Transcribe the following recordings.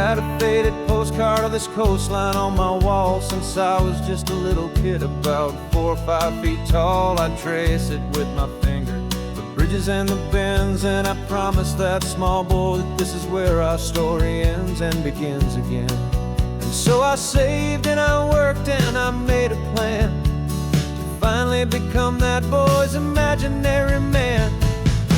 had a faded postcard of this coastline on my wall since I was just a little kid, about 4 or 5 feet tall. I'd trace it with my finger, the bridges and the bends, and I promised that small boy that this is where our story ends and begins again. And so I saved and I worked and I made a plan to finally become that boy's imaginary man.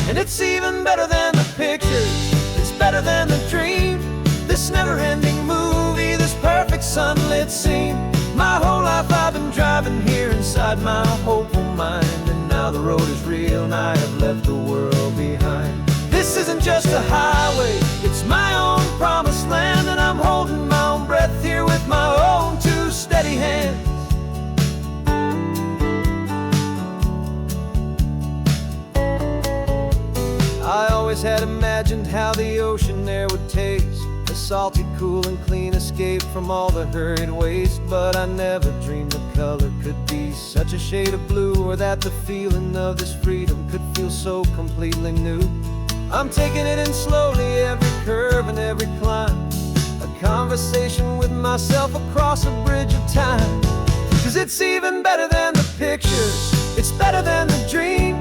And it's even better than the pictures, it's better than the dream, this never-ending movie, this perfect sunlit scene. My whole life I've been driving here inside my hopeful mind, and now the road is real and I have left the world behind. This isn't just a highway, it's my own promised land, and I'm holding my own breath here with my own 2 steady hands. I always had imagined how the ocean there would taste, a salty, cool and clean escape from all the hurried waste. But I never dreamed the color could be such a shade of blue, or that the feeling of this freedom could feel so completely new. I'm taking it in slowly, every curve and every climb, a conversation with myself across a bridge of time. 'Cause it's even better than the pictures, it's better than the dream,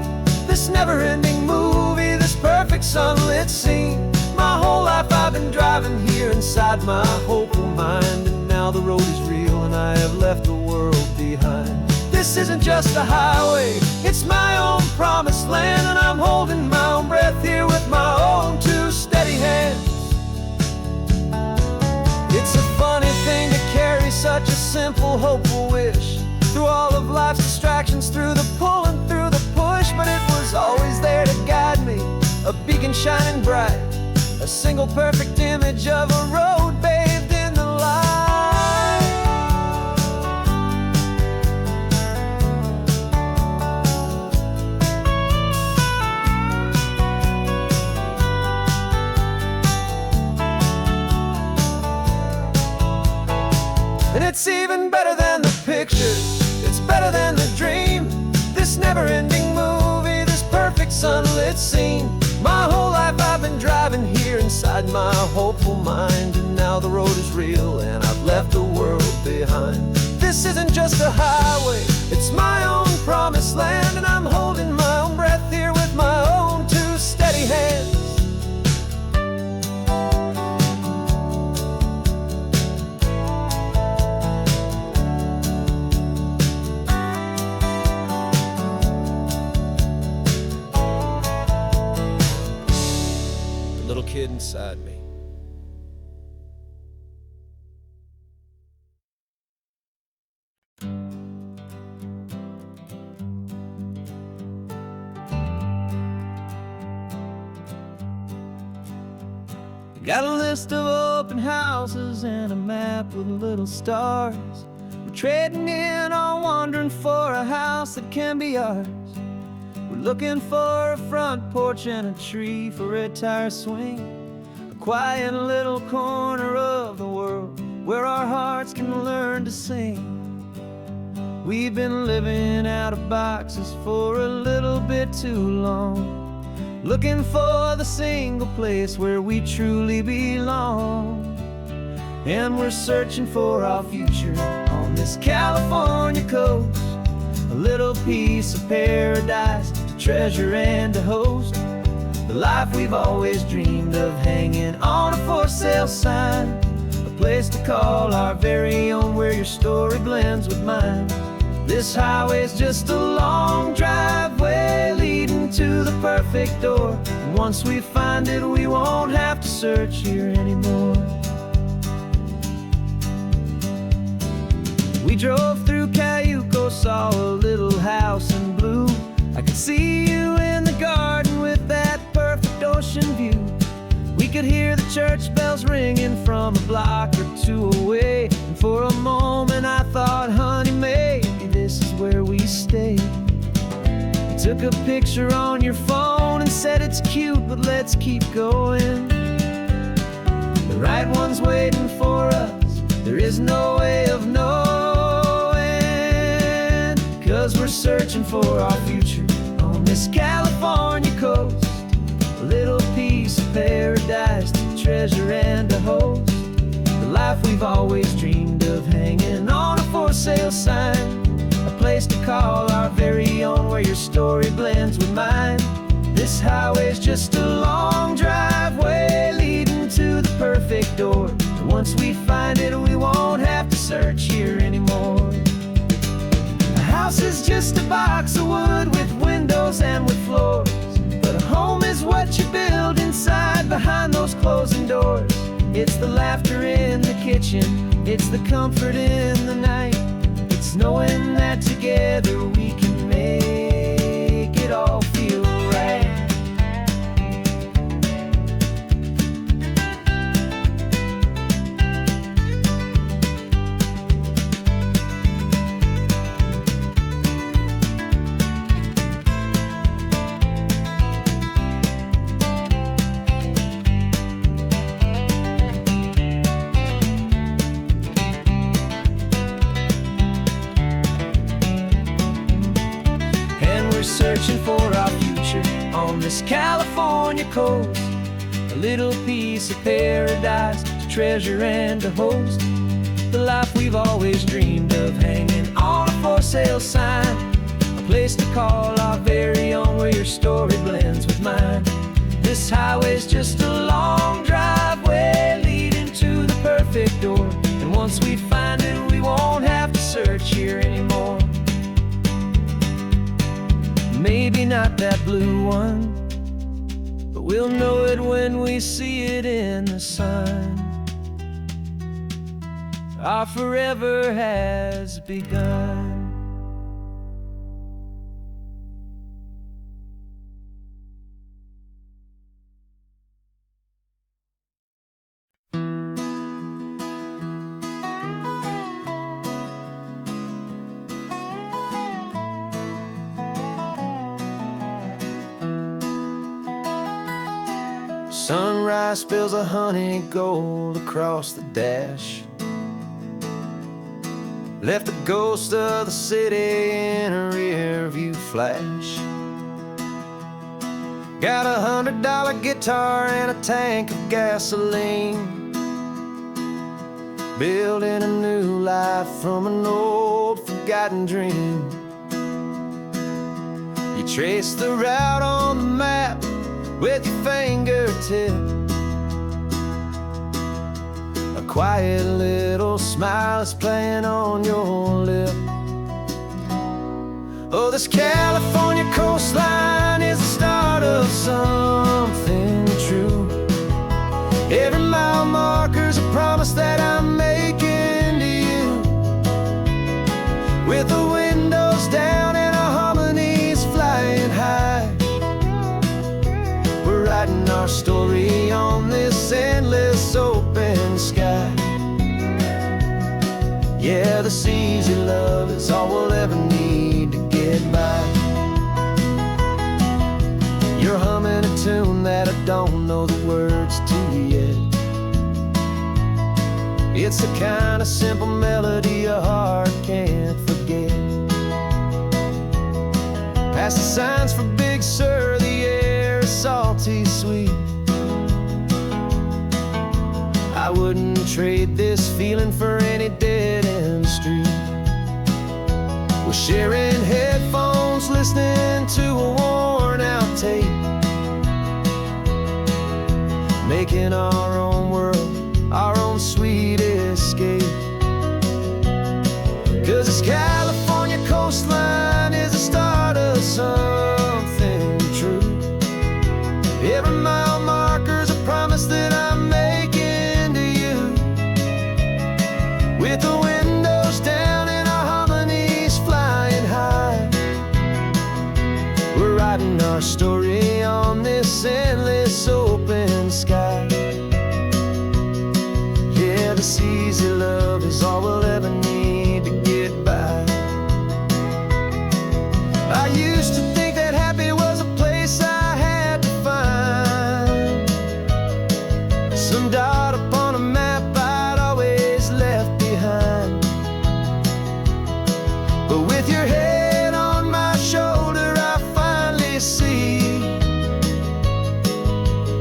this never-ending movie, this perfect sunlit scene. My whole life I've been driving here inside my hopeful mind, and now the road is real and I have left the world behind. This isn't just a highway, it's my own promised land, and I'm holding my own breath here with my own 2 steady hands. It's a funny thing to carry such a simple, hopeful wish through all of life's distractions, through the pull and through the push, but it was always there to guide me, a beacon shining bright, a single perfect image of a road bathed in the light. And it's even better than the pictures, it's better than the dream, this never-ending movie, this perfect sunlit scene. My whole life I've been driving here inside my hopeful mind, and now the road is real and I've left the world behind. This isn't just a highway, it's my own promised land, and I'm holding my own breath here with my own 2 steady hands. Little kid inside me. Got a list of open houses and a map with little stars. We're trading in or wandering for a house that can be ours. We're looking for a front porch and a tree for a tire swing, a quiet little corner of the world where our hearts can learn to sing. We've been living out of boxes for a little bit too long, looking for the single place where we truly belong. And we're searching for our future on this California coast, a little piece of paradise to treasure and to host, the life we've always dreamed of, hanging on a for sale sign, a place to call our very own, where your story blends with mine. This highway's just a long driveway leading to the perfect door, and once we find it we won't have to search here anymore. We drove through Cayuco, saw a little house in blue. I could see you in the garden with that perfect ocean view. We could hear the church bells ringing from a block or 2 away, and for a moment I thought, honey, maybe this is where we stay. You took a picture on your phone and said it's cute, but let's keep going. The right one's waiting for us, there is no way of knowing, 'cause we're searching for our future on this California coast, a little piece of paradise to treasure and to host, life we've always dreamed of, hanging on a for sale sign. A place to call our very own, where your story blends with mine. This highway's just a long driveway leading to the perfect door. And once we find it, we won't have to search here anymore. A house is just a box of wood with windows and with floors, but a home is what you build inside behind those closing doors. It's the laughter in the kitchen, it's the comfort in the night. It's knowing that together we can make it all feel right. Searching for our future on this California coast, a little piece of paradise to treasure and to host. The life we've always dreamed of, hanging on a for sale sign. A place to call our very own, where your story blends with mine. This highway's just a long driveway leading to the perfect door. And once we find it, we won't have to search here anymore. Maybe not that blue one, but we'll know it when we see it in the sun. Our forever has begun. Sunrise spills a honey gold across the dash, left the ghost of the city in a rear view flash. Got a $100 guitar and a tank of gasoline, building a new life from an old forgotten dream. You trace the route on the map with your fingertip, a quiet little smile is playing on your lip. Oh, this California coastline is the start of something true. Every mile marker's a promise that I'm making to you, with the windows down and our harmonies flying high. Writing our story on this endless open sky. Yeah, this easy love is all we'll ever need to get by. You're humming a tune that I don't know the words to yet. It's the kind of simple melody a heart can't forget. Past the signs for Big Sur, the air is salty sweet. I wouldn't trade this feeling for any dead-end street. We're sharing headphones, listening to a worn-out tape, making our own world, our own sweet escape. 'Cause this California coastline is the start of something true. Every mile marker's a promise that I'm making to you, with the windows down and our harmonies flying high. We're writing our story on this endless open sky. Yeah, this easy love is all we'll ever need to get by. I used to think that happy was a place I had to find, some dot upon a map I'd always left behind. But with your head on my shoulder, I finally see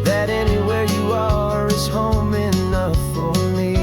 that anywhere you are is home enough for me.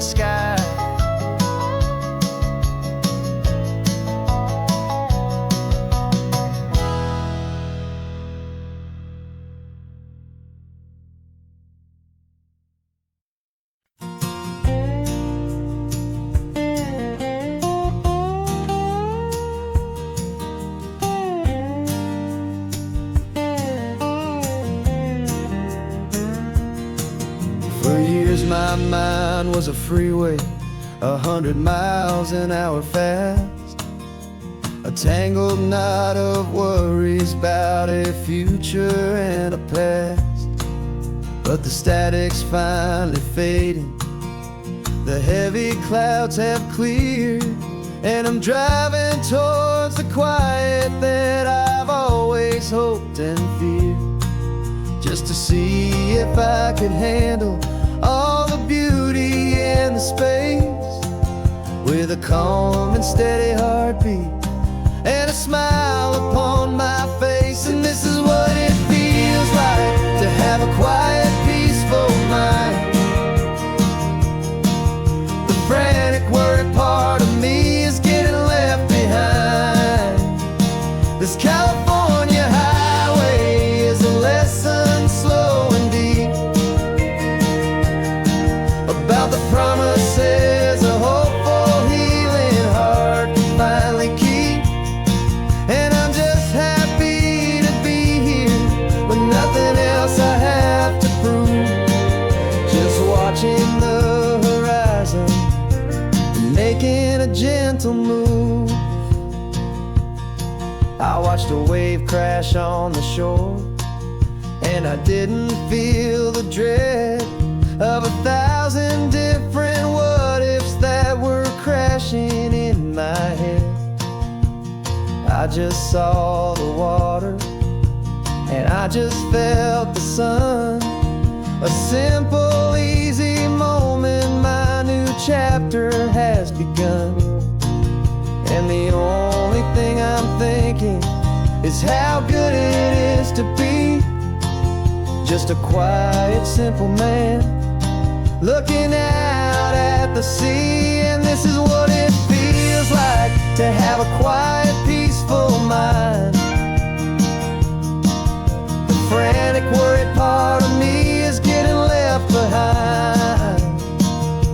sky. For years my mind was a freeway, 100 miles an hour fast, a tangled knot of worries about a future and a past. But the static's finally fading, the heavy clouds have cleared, and I'm driving towards the quiet that I've always hoped and feared, just to see if I could handle all the beauty and the space, with a calm and steady heartbeat and a smile upon my face. And this is what it feels like to have a quiet, peaceful mind. The frantic, worried part of me is getting left behind. This California highway is a lesson slow and deep about the promises a hopeful, healing heart can finally keep. And I'm just happy to be here with nothing else I have to prove, just watching the horizon and making a gentle move. I watched a wave crash on the shore, and I didn't feel the dread of 1,000 different what-ifs that were crashing in my head. I just saw the water, and I just felt the sun. A simple, easy moment, my new chapter has begun. And the only thing I'm thinking is how good it is to be just a quiet, simple man looking out at the sea. And this is what it feels like to have a quiet, peaceful mind. The frantic, worried part of me is getting left behind.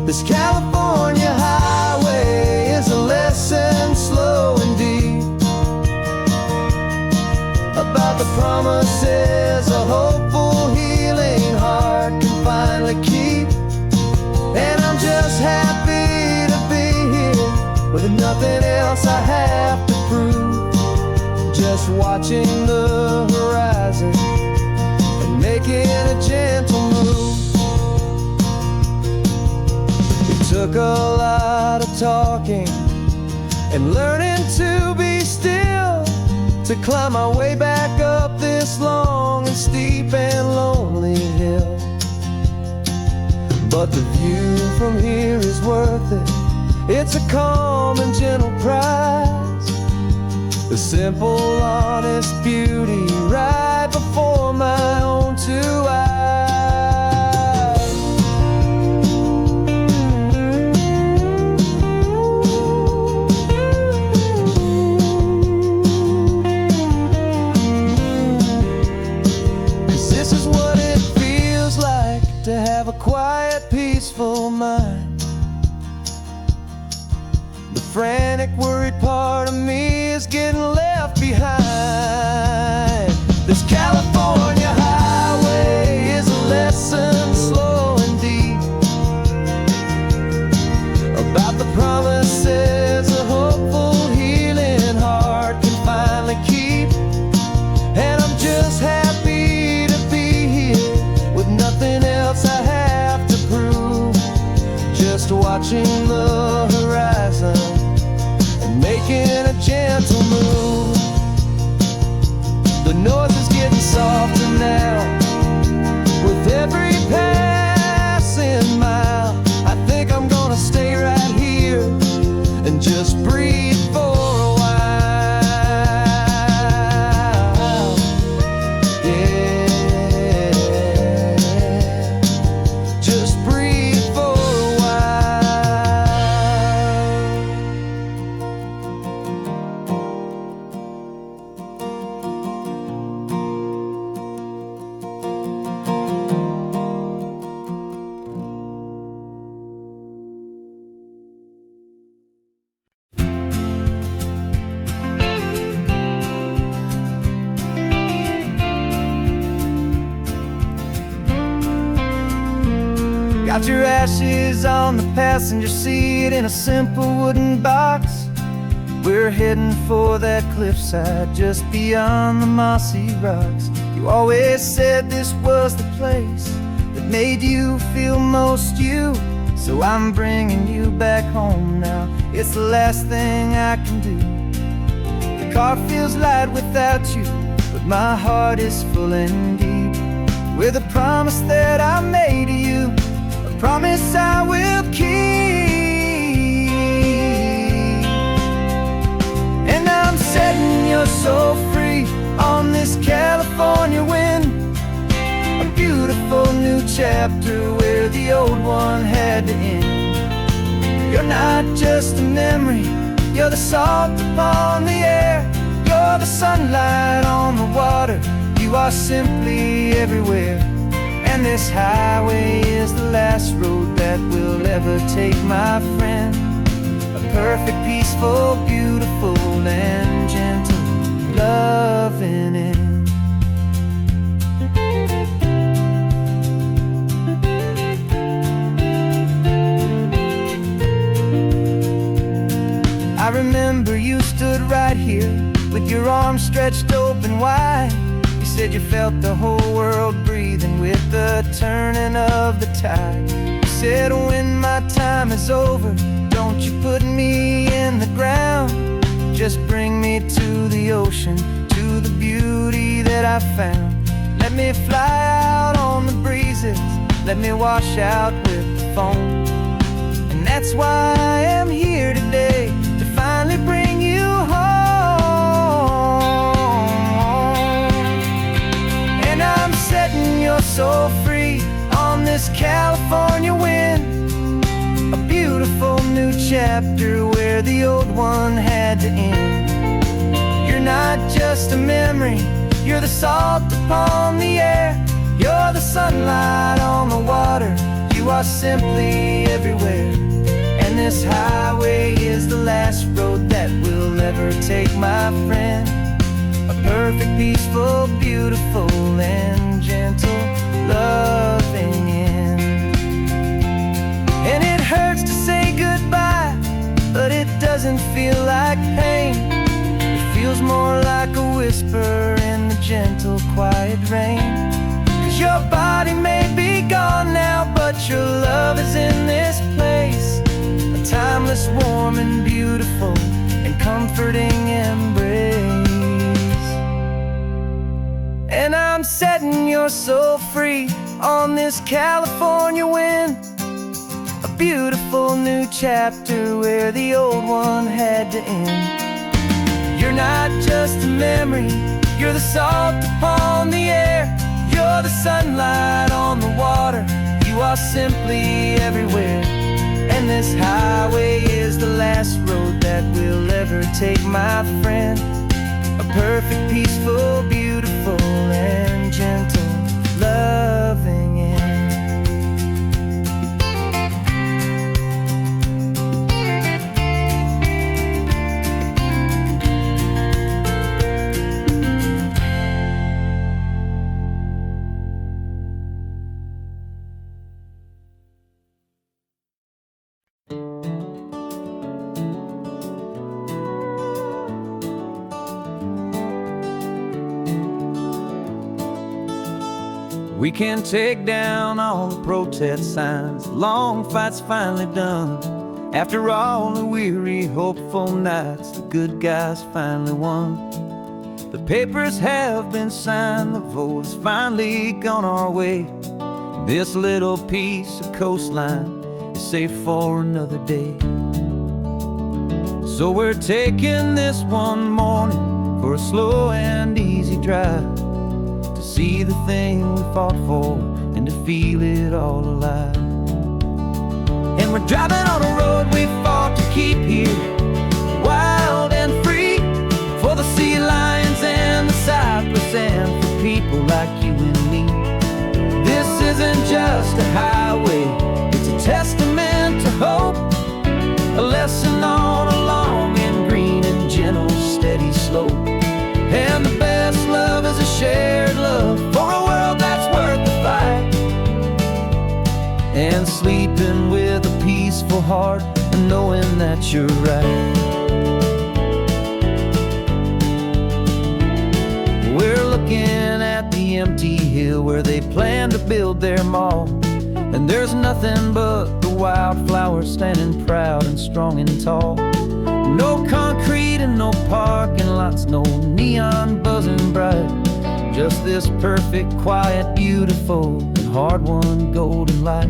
This California highway is a lesson slow and deep about the promises a hopeful, healing heart can finally keep. And I'm just happy to be here with nothing else I have to prove, just watching the horizon and making a gentle move. It took a lot of talking and learning to be still to climb my way back up this long and steep and lonely hill. But the view from here is worth it. It's a calm and gentle prize, the simple, honest beauty right before my own two eyes. 'Cause this is what it feels like to have a quiet, peaceful mind. The frantic, worried part of me is getting left behind. This California highway is a lesson slow and deep about the promises a hopeful, healing heart can finally keep. And I'm just happy to be here with nothing else I have to prove, just watching the horizon and making a gentle move. The noise is getting softer now with every passing mile. I think I'm gonna stay right here and just breathe for a while. Yeah, just breathe for a while. Got your ashes on the passenger seat in a simple wooden box. We're heading for that cliffside just beyond the mossy rocks. You always said this was the place that made you feel most you. So I'm bringing you back home now. It's the last thing I can do. The car feels light without you, but my heart is full and deep with a promise that I made to you, a promise I will keep. And I'm setting your soul free on this California wind, a beautiful new chapter where the old one had to end. You're not just a memory, you're the salt upon the air, you're the sunlight on the water, you are simply everywhere. And this highway is the last road that we'll ever take, my friend. A perfect, peaceful, beautiful, and gentle, loving end. I remember you stood right here with your arms stretched open wide. You said you felt the whole world breathing with the turning of the tide. You said when my time is over, don't you put me in the ground, just bring me to the ocean, to the beauty that I found. Let me fly out on the breezes, let me wash out with the foam. And that's why I am here today, to finally bring you home. And I'm setting your soul free on this California wind, a beautiful new chapter where the old one had to end. You're not just a memory, you're the salt upon the air, you're the sunlight on the water, you are simply everywhere. And this highway is the last road that we'll ever take, my friend. A perfect, peaceful, beautiful, and gentle, loving end. And it hurts to say goodbye, but it doesn't feel like pain. It feels more like a whisper in the gentle, quiet rain. 'Cause your body may be gone now, but your love is in this place, a timeless, warm, and beautiful, and comforting embrace. And I'm setting your soul free on this California wind, a beautiful new chapter where the old one had to end. You're not just a memory, you're the salt upon the air, you're the sunlight on the water, you are simply everywhere. And this highway is the last road that we'll ever take, my friend. A perfect, peaceful, beautiful, and gentle, loving end. We can take down all the protest signs, long fight's finally done. After all the weary, hopeful nights, the good guys finally won. The papers have been signed, the vote's finally gone our way. This little piece of coastline is safe for another day. So we're taking this one morning for a slow and easy drive, to see the thing we fought for and to feel it all alive. And we're driving on a road we fought to keep here, wild and free, for the sea lions and the cypress and for people like you and me. This isn't just a highway, it's a testament to hope, a lesson on a long and green and gentle steady slope. And the best love is a shared love for a world that's worth the fight. and sleeping with a peaceful heart and knowing that you're right. We're looking at the empty hill where they plan to build their mall, and there's nothing but the wildflowers standing proud and strong and tall. No concrete and no parking lots, no neon buzzing bright, just this perfect, quiet, beautiful, and hard-won golden light.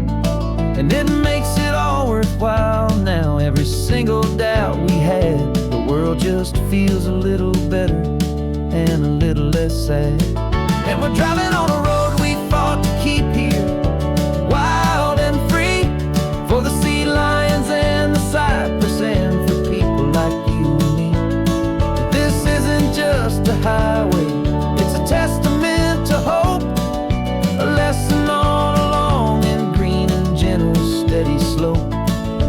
And it makes it all worthwhile now. Every single doubt we had, the world just feels a little better and a little less sad. And we're driving on a road we fought to keep here, wild and free, for the sea lions and the cypress, and for people like you and me. This isn't just a highway, it's a testament to hope, a lesson on a long and green and gentle, steady slope.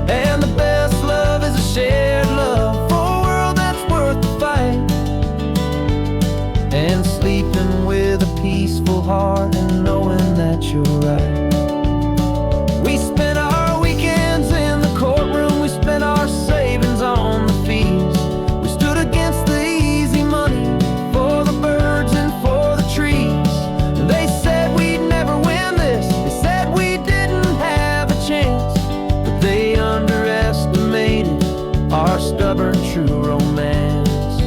And the best love is a shared love for a world that's worth the fight, and sleeping with a peaceful heart and knowing that you're right. We spent our weekends in the courtroom, we spent our savings on the fees. We stood against the easy money for the birds and for the trees. They said we'd never win this, they said we didn't have a chance, but they underestimated our stubborn true romance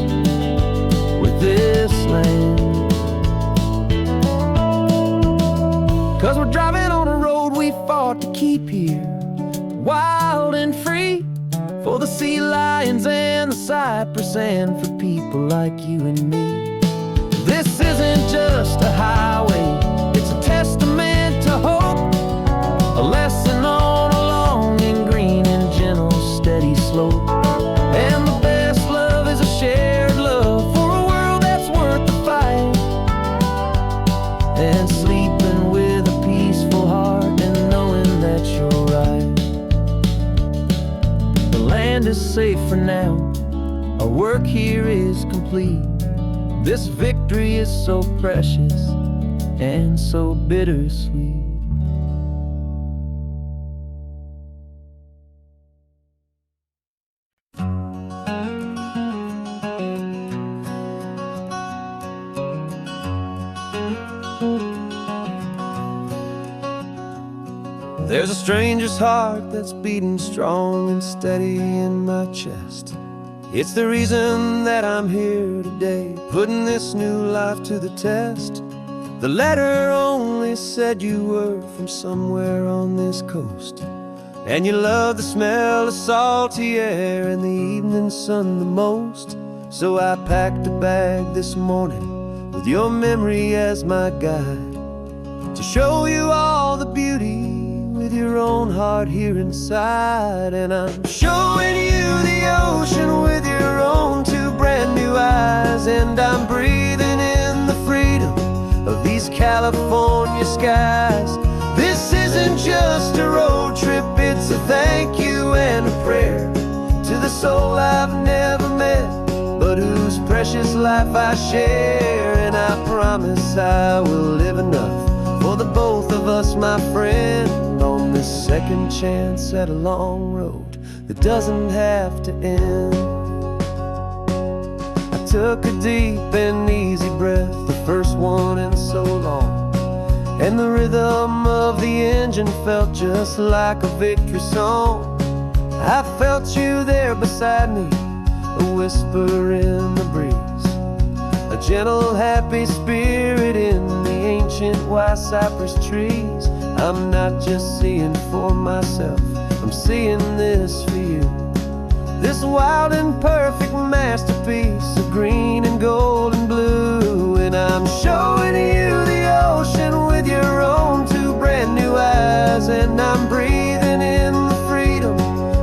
with this land. 'Cause we're driving on a road we fought to keep here, wild and free, for the sea lions and the cypress, and for people like you and me. This isn't just a highway, it's a testament to hope, a lesson on a long and green and gentle, steady slope. And the best love is a shared love for a world that's worth the fight, and sleeping with a peaceful heart and knowing that you're right. The land is safe for now, our work here is complete. This victory is so precious and so bittersweet. There's a stranger's heart that's beating strong and steady in my chest. It's the reason that I'm here today, putting this new life to the test. The letter only said you were from somewhere on this coast, and you love the smell of salty air and the evening sun the most. So I packed a bag this morning with your memory as my guide, to show you all the beauty with your own heart here inside. And I'm showing you the ocean with your own two brand new eyes, and I'm breathing in the freedom of these California skies. This isn't just a road trip, it's a thank you and a prayer to the soul I've never met, but whose precious life I share. And I promise I will live enough for the both of us, my friend, on this second chance at a long road that doesn't have to end. I took a deep and easy breath, the first one in so long, and the rhythm of the engine felt just like a victory song. I felt you there beside me, a whisper in the breeze, a gentle, happy spirit in the ancient white cypress trees. I'm not just seeing for myself, I'm seeing this for you, this wild and perfect masterpiece of green and gold and blue. And I'm showing you the ocean with your own two brand new eyes, and I'm breathing in the freedom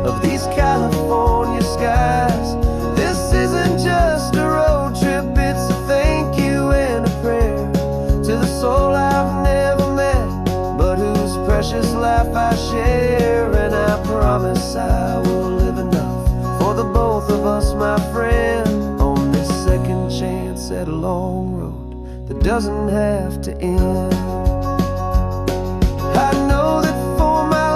of these California skies. This isn't just a road trip, it's a thank you and a prayer to the soul I've never met, but whose precious life I share. And I promise I will live enough for the both of us, my friend, on this second chance at a long road that doesn't have to end. I know that for my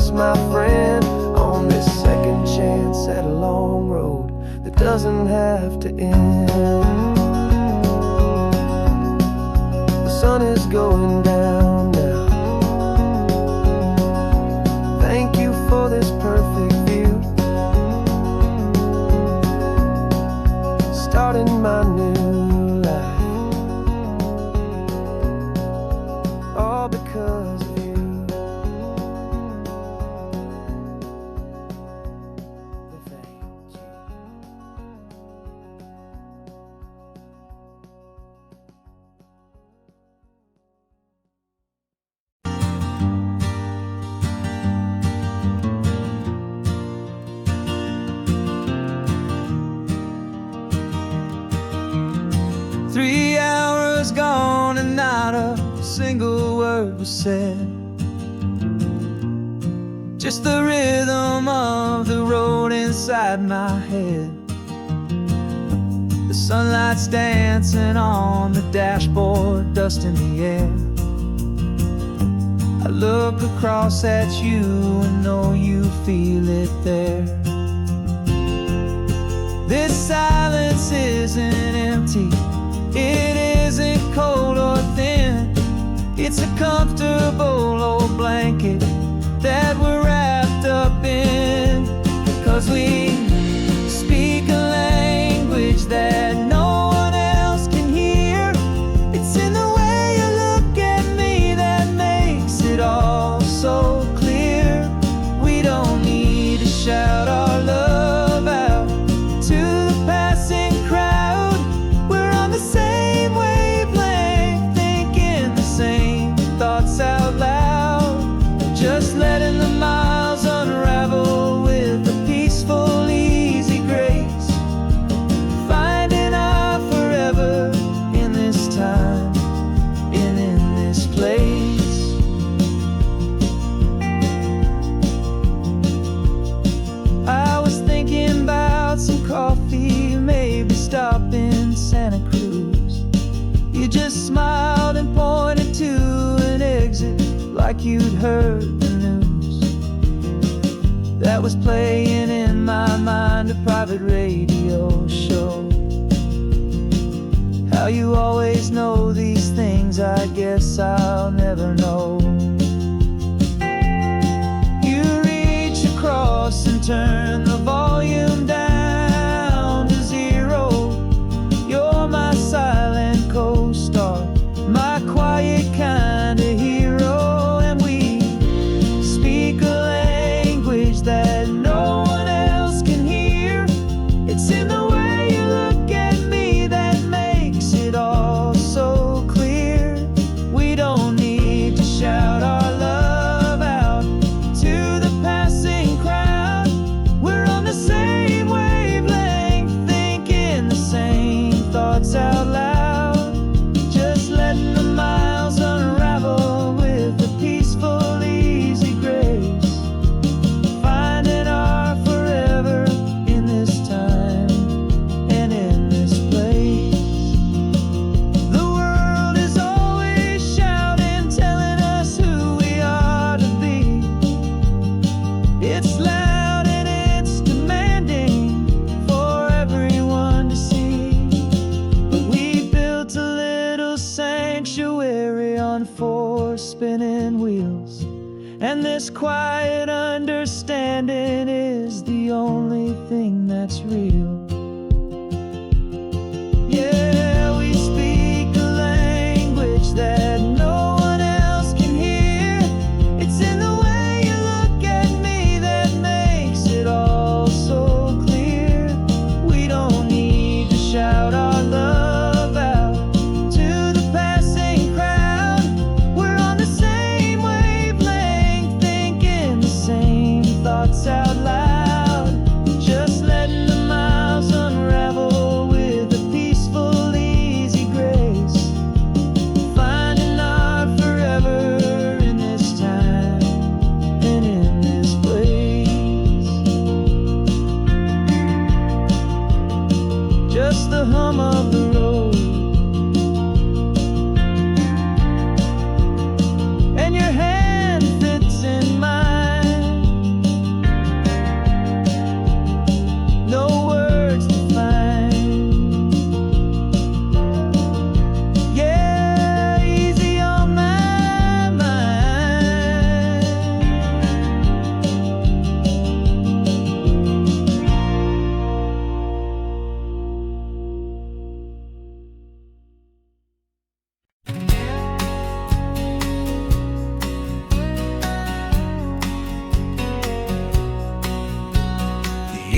trust, my friend, on this second chance at a long road that doesn't have to end. The sun is going down now. Thank you for this perfect view, starting my new life, all because of you. Thank you. 3 hours gone and not a single word was said. Just the rhythm of the road inside my head. The sunlight's dancing on the dashboard, dust in the air. I look across at you and know you feel it there. This silence isn't empty, it isn't cold or thin. It's a comfortable old blanket that we're wrapped up in. 'Cause we speak a language that no one else can hear. It's in the way you look at me that makes it all so clear. We don't need to shout our love out to the passing crowd. We're on the same wavelength, thinking the same thoughts out loud. Just letting the miles unravel with a peaceful, easy grace. Finding our forever in this time and in this place. I was thinking about some coffee, maybe stop in Santa Cruz. You just smiled and pointed to an exit like you'd heard the news. That was playing in my mind, a private radio show. How you always know these things, I guess I'll never know. You reach across and turn the volume down to 0. You're my silent co-star, my quiet kind of hero. And we speak a language that no one else can hear. It's in the way you look at me that makes it all so clear. We don't need to shout our love out to the passing crowd. We're on the same wavelength, thinking the same thoughts out loud. Just letting the miles unravel with a peaceful, easy grace. Finding our forever in this time and in this place. The world is always shouting, telling us who we are to be. It's loud and it's demanding for everyone to see. But we built a little sanctuary on 4 spinning wheels, and this quiet understanding is the only thing that's real. Yeah, we speak a language that no one else can hear. It's in the way you look at me that makes it all so clear. We don't need to shout our love out to the passing crowd. We're on the same wavelength, thinking the same thoughts out loud. Just letting the miles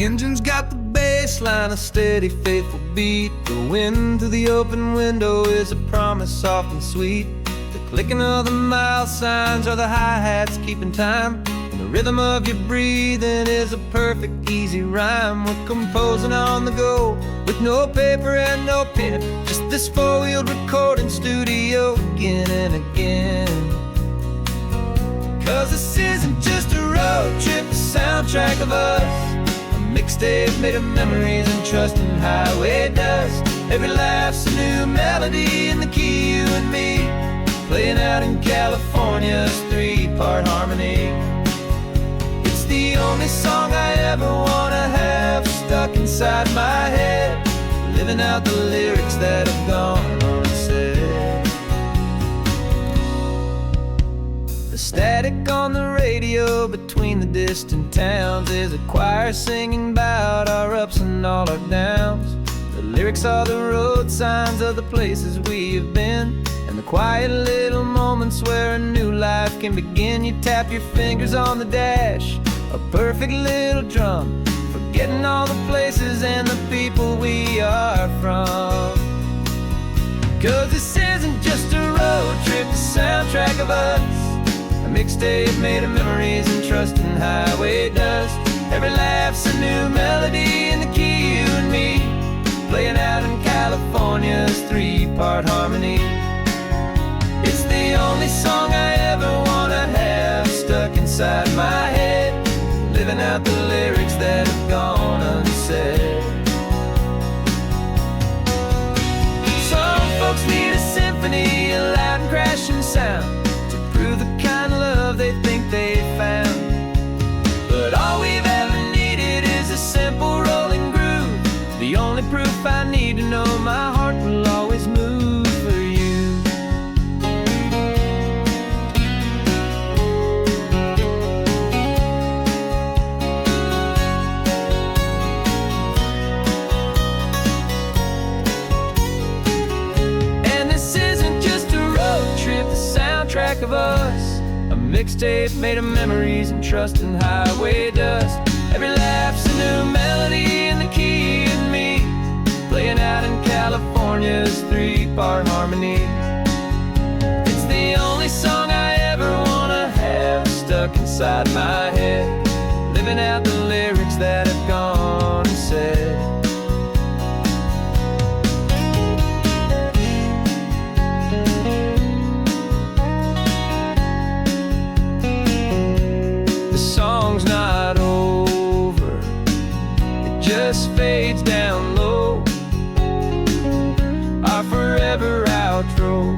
engine's got the bass line, a steady, faithful beat. The wind through the open window is a promise soft and sweet. The clicking of the mile signs are the hi-hats keeping time. And the rhythm of your breathing is a perfect, easy rhyme. We're composing on the go with no paper and no pen, just this four-wheeled recording studio again and again. 'Cause this isn't just a road trip, the soundtrack of us. A mixtape made of memories and trust in highway dust. Every laugh's a new melody in the key, you and me, playing out in California's three-part harmony. It's the only song I ever wanna have stuck inside my head, living out the lyrics that have gone unsaid. The static on the radio between the distant towns is a choir singing about our ups and all our downs. The lyrics are the road signs of the places we have been, and the quiet little moments where a new life can begin. You tap your fingers on the dash, a perfect little drum, forgetting all the places and the people we are from. 'Cause this isn't just a road trip, the soundtrack of us. A mixtape made of memories and trust in highway dust. Every laugh's a new melody in the key, you and me, playing out in California's three-part harmony. It's the only song I ever wanna have stuck inside my head, living out the lyrics that have gone unsaid. Some folks need a symphony, a loud and crashing sound, to prove the kind of love they think they found. But all we've ever needed is a simple rolling groove, the only proof I need to know my heart will always move for you. And this isn't just a road trip, the soundtrack of us. A mixtape made of memories and trust in highway dust. Every laugh's a new melody in the key, and me, playing out in California's three-part harmony. It's the only song I ever wanna have stuck inside my head, living out the lyrics that have gone unsaid. The song's not over, it just fades down low, our forever outro,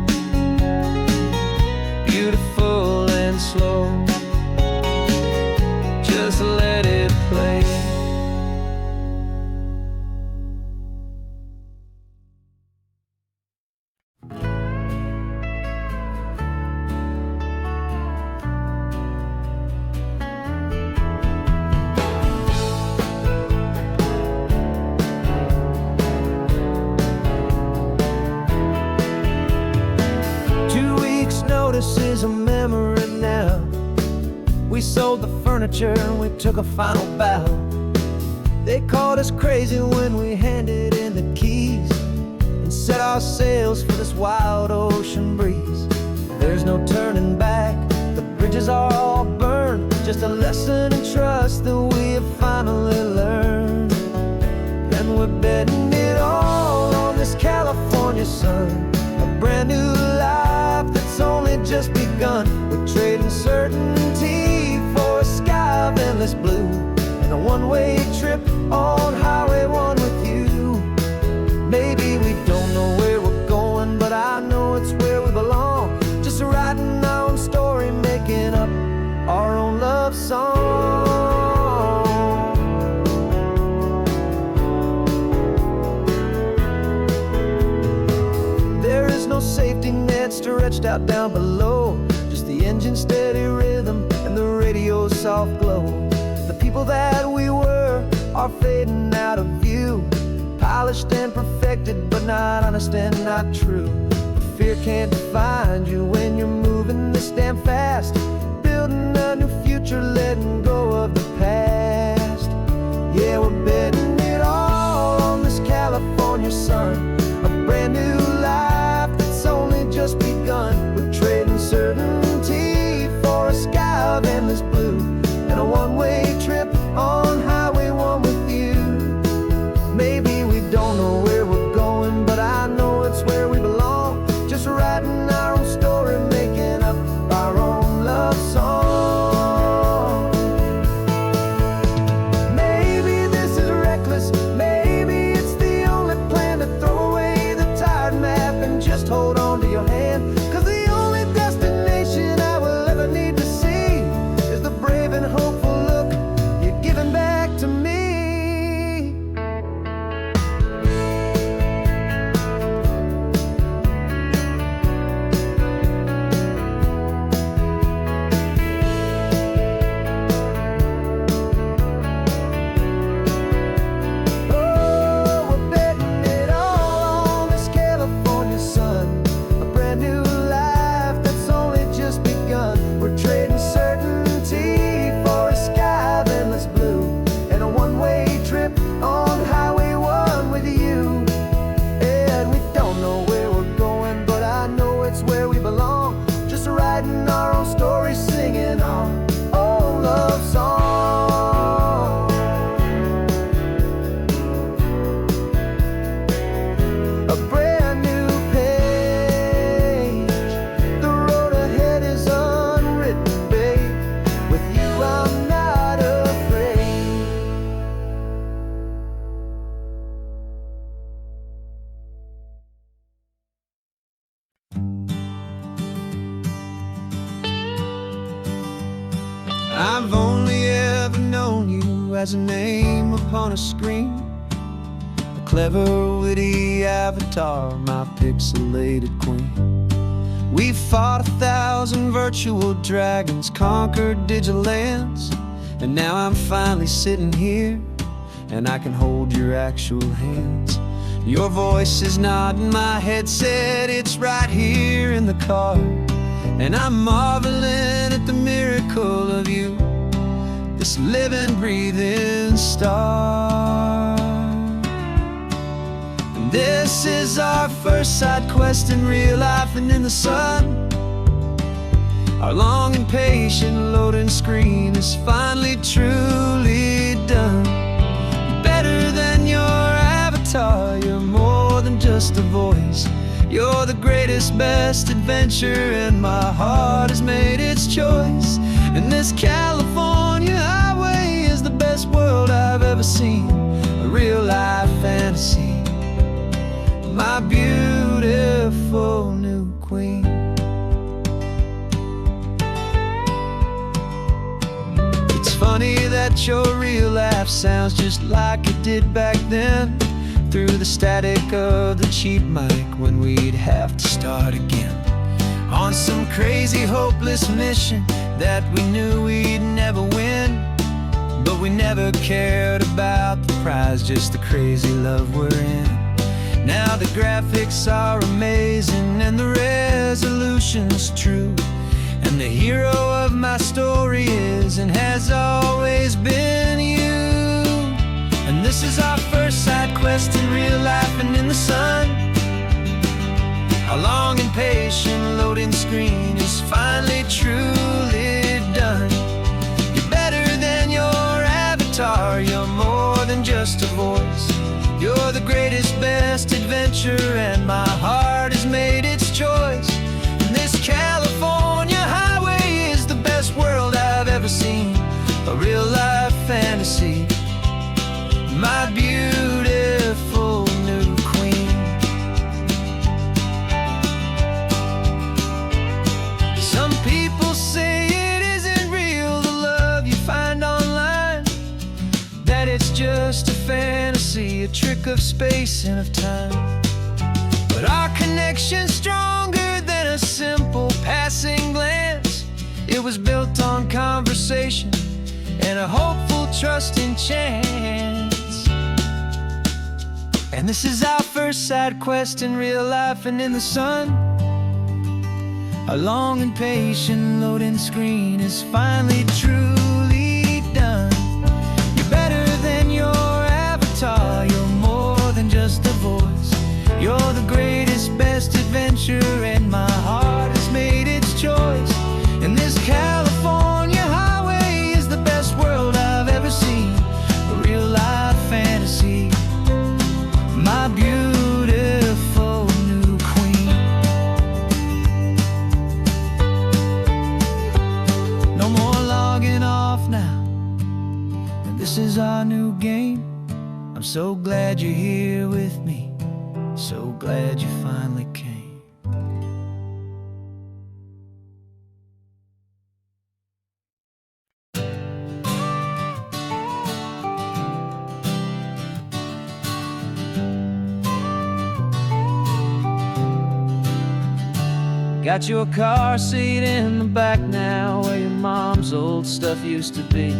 beautiful and slow. Just let it play. Notice is a memory now. We sold the furniture and we took a final bow. They called us crazy when we handed in the keys and set our sails for this wild ocean breeze. There's no turning back, the bridges are all burned, just a lesson in trust that we have finally learned. And we're betting it all on this California sun, a brand new life that's only just begun. We're trading certainty for a sky of endless blue, and a one-way trip on Highway 1 with you. Maybe we don't know where we're going, but I know it's where we belong. Just writing our own story, making up our own love song. There is no safety net stretched out down below, just the engine's steady rhythm and the radio's soft glow. The people that we were are fading out of view, polished and perfected, but not honest and not true. Fear can't find you when you're moving this damn fast, building a new future, letting go of the past. Yeah, we're I've only ever known you as a name upon a screen, a clever, witty avatar, my pixelated queen. We fought 1,000 virtual dragons, conquered digital lands, and now I'm finally sitting here, and I can hold your actual hands. Your voice is not in my headset, it's right here in the car, and I'm marveling at the miracle of you, this living, breathing star. And this is our first side quest in real life and in the sun. Our long and patient loading screen is finally truly done. You're better than your avatar, you're more than just a voice. You're the greatest, best adventure, and my heart has made its choice. And this California highway is the best world I've ever seen, a real life fantasy, my beautiful new queen. It's funny that your real life sounds just like it did back then, through the static of the cheap mic when we'd have to start again, on some crazy hopeless mission that we knew we'd never win. But we never cared about the prize, just the crazy love we're in. Now the graphics are amazing and the resolution's true, and the hero of my story is and has always been you. And this is our first side quest in real life and in the sun. Our long and patient loading screen is finally truly done. You're better than your avatar, you're more than just a voice. You're the greatest, best adventure, and my heart has made its choice. And this California highway is the best world I've ever seen, a real life fantasy, my beautiful new queen. Some people say it isn't real, the love you find online, that it's just a fantasy, a trick of space and of time. But our connection's stronger than a simple passing glance. It was built on conversation and a hopeful, trusting chance. And this is our first side quest in real life and in the sun. Our long and patient loading screen is finally truly done. You're better than your avatar, you're more than just a voice. You're the greatest, best adventure, and my heart has made its choice. And this California highway is the best world I've ever seen, a real life fantasy, my beautiful new queen. No more logging off now, and this is our new game. I'm so glad you're here with me, so glad you finally came. Got your car seat in the back now, where your mom's old stuff used to be.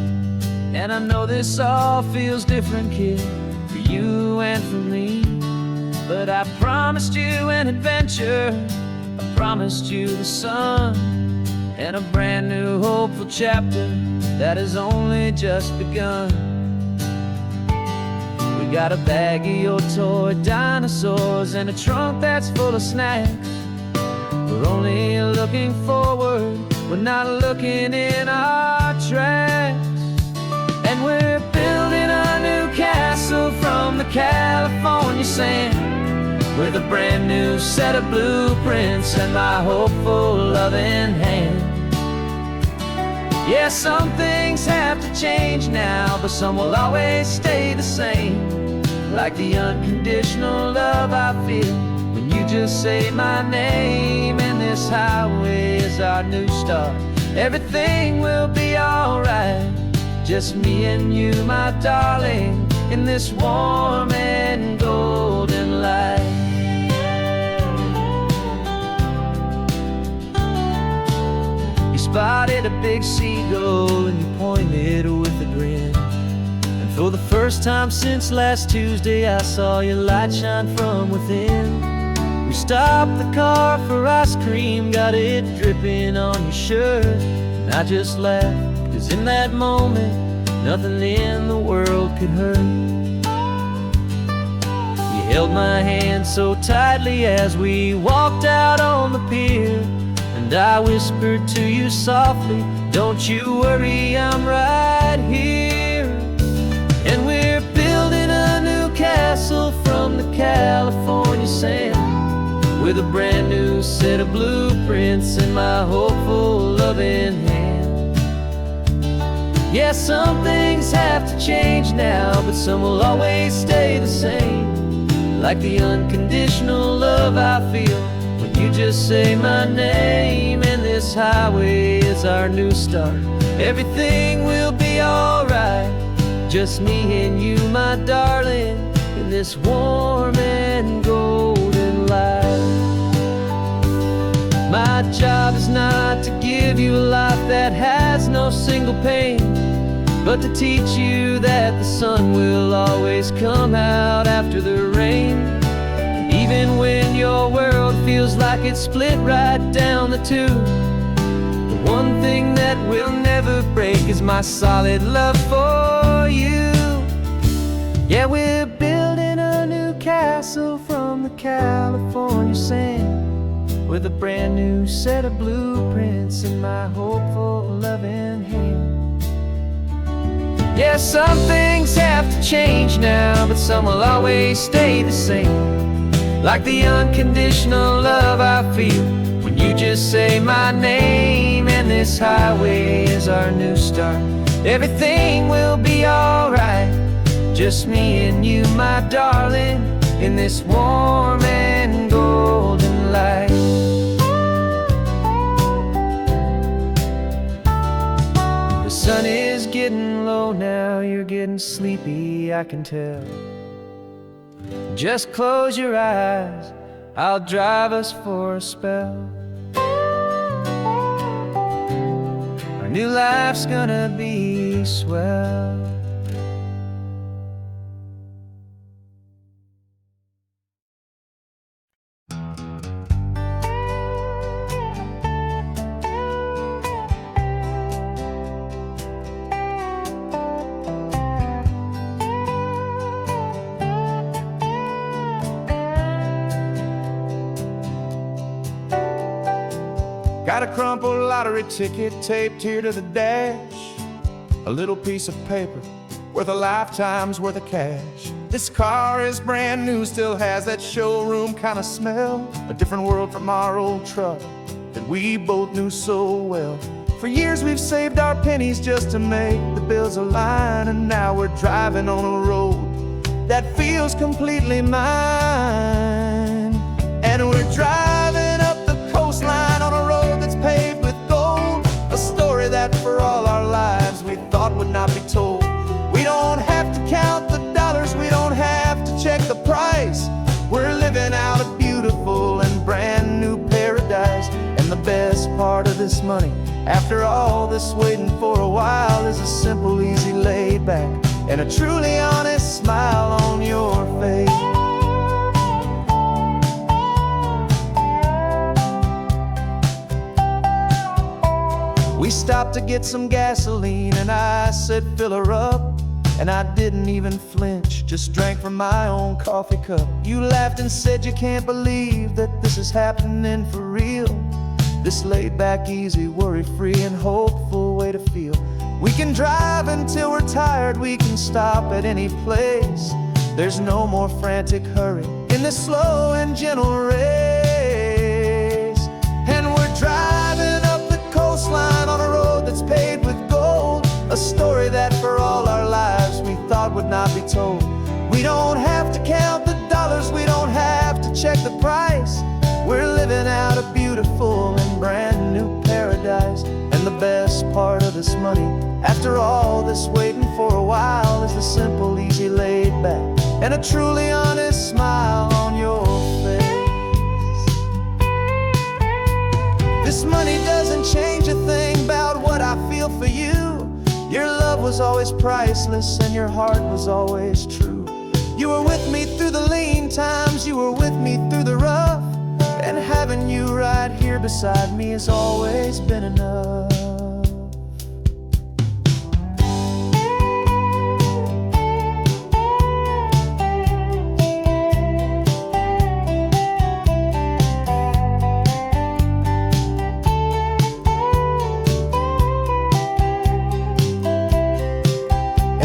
And I know this all feels different, kid, for you and for me. But I promised you an adventure, I promised you the sun, and a brand new hopeful chapter that has only just begun. We got a bag of your toy dinosaurs and a trunk that's full of snacks. We're only looking forward, we're not looking in our tracks. And we're building a new castle from the California sand, with a brand new set of blueprints and my hopeful loving hand. Yeah, some things have to change now, but some will always stay the same, like the unconditional love I feel when you just say my name. And this highway is our new start. Everything everything will be alright. Just me and you, my darling, in this warm and golden light. You spotted a big seagull and you pointed with a grin. And for the first time since last Tuesday, I saw your light shine from within. We stopped the car for ice cream, got it dripping on your shirt. And I just laughed, 'cause in that moment, nothing in the world could hurt. You held my hand so tightly as we walked out on the pier. And I whispered to you softly, don't you worry, I'm right here. And we're building a new castle from the California sand, with a brand new set of blueprints in my hopeful, loving hand. Yeah, some things have to change now, but some will always stay the same. Like the unconditional love I feel when you just say my name. And this highway is our new start. Everything will be alright. Just me and you, my darling, in this warm and golden light. My job is not to give you a life that has no single pain, but to teach you that the sun will always come out after the rain. Even when your world feels like it's split right down the two, the one thing that will never break is my solid love for you. Yeah, we're building a new castle from the California sand, with a brand new set of blueprints in my hopeful, loving hand. Yeah, some things have to change now, but some will always stay the same. Like the unconditional love I feel when you just say my name. And this highway is our new start. Everything will be alright. Just me and you, my darling, in this warm and golden light. The sun is getting low now, you're getting sleepy, I can tell. Just close your eyes, I'll drive us for a spell. Our new life's gonna be swell. Got a crumpled lottery ticket taped here to the dash, a little piece of paper worth a lifetime's worth of cash. This car is brand new, still has that showroom kind of smell, a different world from our old truck that we both knew so well. For years we've saved our pennies just to make the bills align, and now we're driving on a road that feels completely mine. And we're driving up the coastline on a road that's paved with gold, a story that for all our lives we thought would not be told. We don't have to count the dollars, we don't have to check the price. We're living out a beautiful and brand new paradise. And the best part of this money, after all this waiting for a while, is a simple, easy, laid back, and a truly honest smile on your face. We stopped to get some gasoline and I said fill her up, and I didn't even flinch, just drank from my own coffee cup. You laughed and said you can't believe that this is happening for real. This laid back, easy, worry-free and hopeful way to feel. We can drive until we're tired, we can stop at any place. There's no more frantic hurry in this slow and gentle race. And we're driving up the coastline on a road that's paved with gold, a story that for all our lives we thought would not be told. We don't have to count the dollars, we don't have to check the price. We're living out a beautiful and brand new paradise. And the best this money. After all this waiting for a while is the simple, easy, laid back, and a truly honest smile on your face. This money doesn't change a thing about what I feel for you. Your love was always priceless and your heart was always true. You were with me through the lean times, you were with me through the rough, and having you right here beside me has always been enough.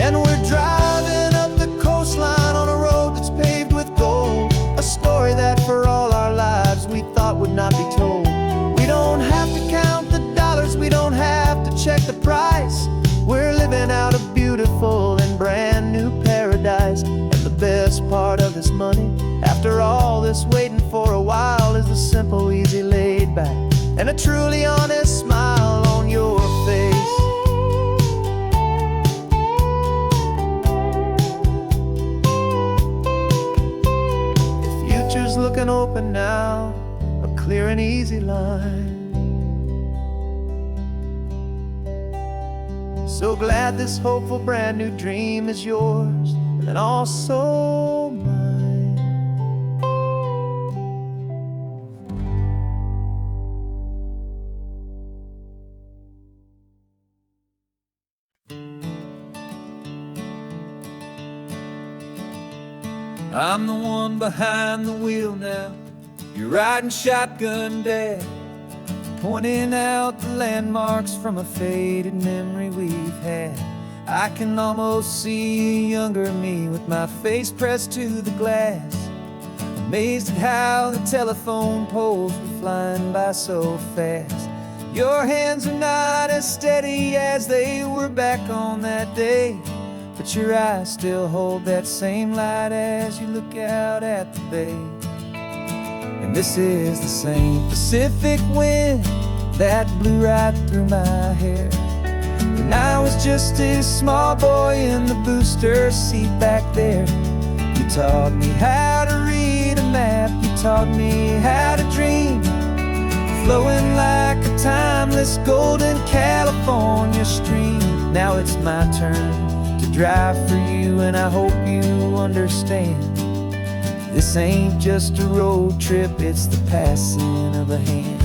And we're driving up the coastline on a road that's paved with gold, a story that for all our lives we thought would not be told. We don't have to count the dollars, we don't have to check the price. We're living out a beautiful and brand new paradise. And the best part of this money, after all this waiting for a while, is the simple, easy, laid back, and a truly honest smile on your face. Looking open now, a clear and easy line. So glad this hopeful brand new dream is yours and also mine. I'm the one behind the wheel now. You're riding shotgun, Dad, pointing out the landmarks from a faded memory we've had. I can almost see a younger me with my face pressed to the glass, amazed at how the telephone poles were flying by so fast. Your hands are not as steady as they were back on that day, but your eyes still hold that same light as you look out at the bay. And this is the same Pacific wind that blew right through my hair when I was just a small boy in the booster seat back there. You taught me how to read a map, you taught me how to dream, flowing like a timeless golden California stream. Now it's my turn to drive for you, and I hope you understand. This ain't just a road trip, it's the passing of a hand.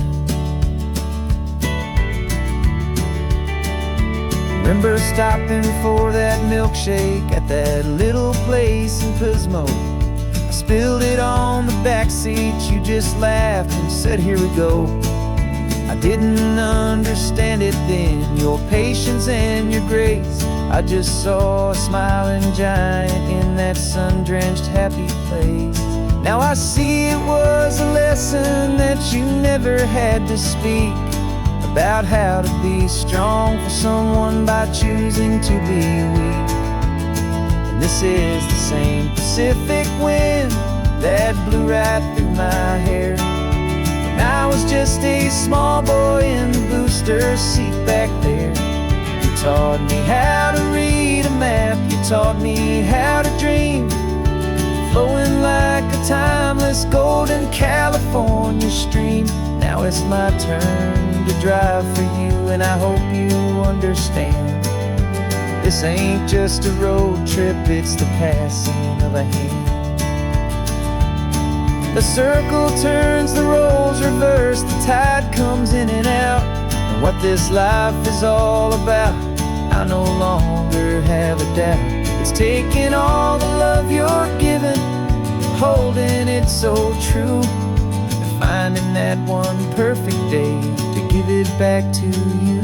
Remember stopping for that milkshake at that little place in Pismo? I spilled it on the back seat, you just laughed and said, "Here we go." I didn't understand it then, your patience and your grace. I just saw a smiling giant in that sun-drenched happy place. Now I see it was a lesson that you never had to speak, about how to be strong for someone by choosing to be weak. And this is the same Pacific wind that blew right through my hair when I was just a small boy in the booster seat back there. You taught me how to read a map, you taught me how to dream, flowing like a timeless golden California stream. Now it's my turn to drive for you, and I hope you understand. This ain't just a road trip, it's the passing of a hand. The circle turns, the roles reverse, the tide comes in and out. And what this life is all about, I no longer have a doubt. It's taking all the love you're giving, holding it so true, and finding that one perfect day to give it back to you.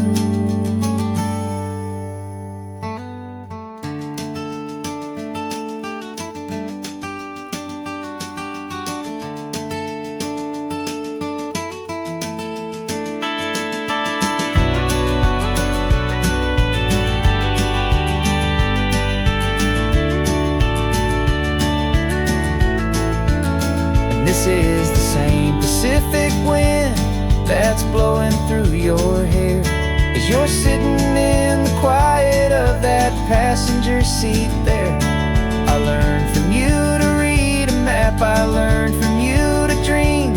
This is the same Pacific wind that's blowing through your hair as you're sitting in the quiet of that passenger seat there. I learned from you to read a map, I learned from you to dream,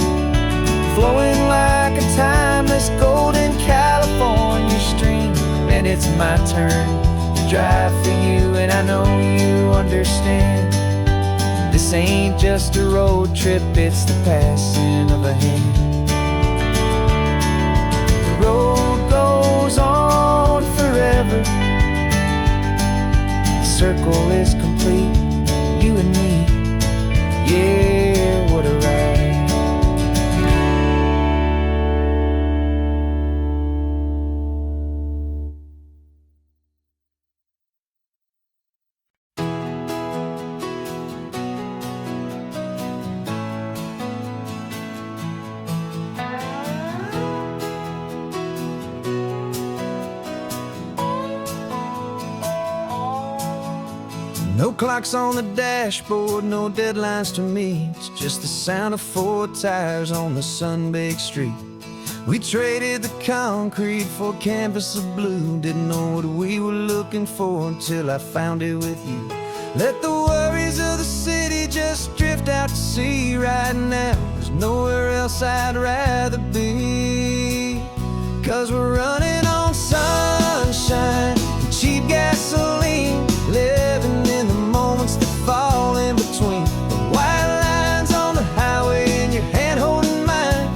flowing like a timeless golden California stream. And it's my turn to drive for you, and I know you understand. This ain't just a road trip, it's the passing of a hand. The road goes on forever, the circle is complete, you and me, yeah, what a ride. No clocks on the dashboard, no deadlines to meet, just the sound of 4 tires on the sun-baked street. We traded the concrete for a canvas of blue, didn't know what we were looking for until I found it with you. Let the worries of the city just drift out to sea right now. There's nowhere else I'd rather be, 'cause we're running on sunshine and cheap gasoline, living in the moments that fall in between the white lines on the highway and your hand holding mine,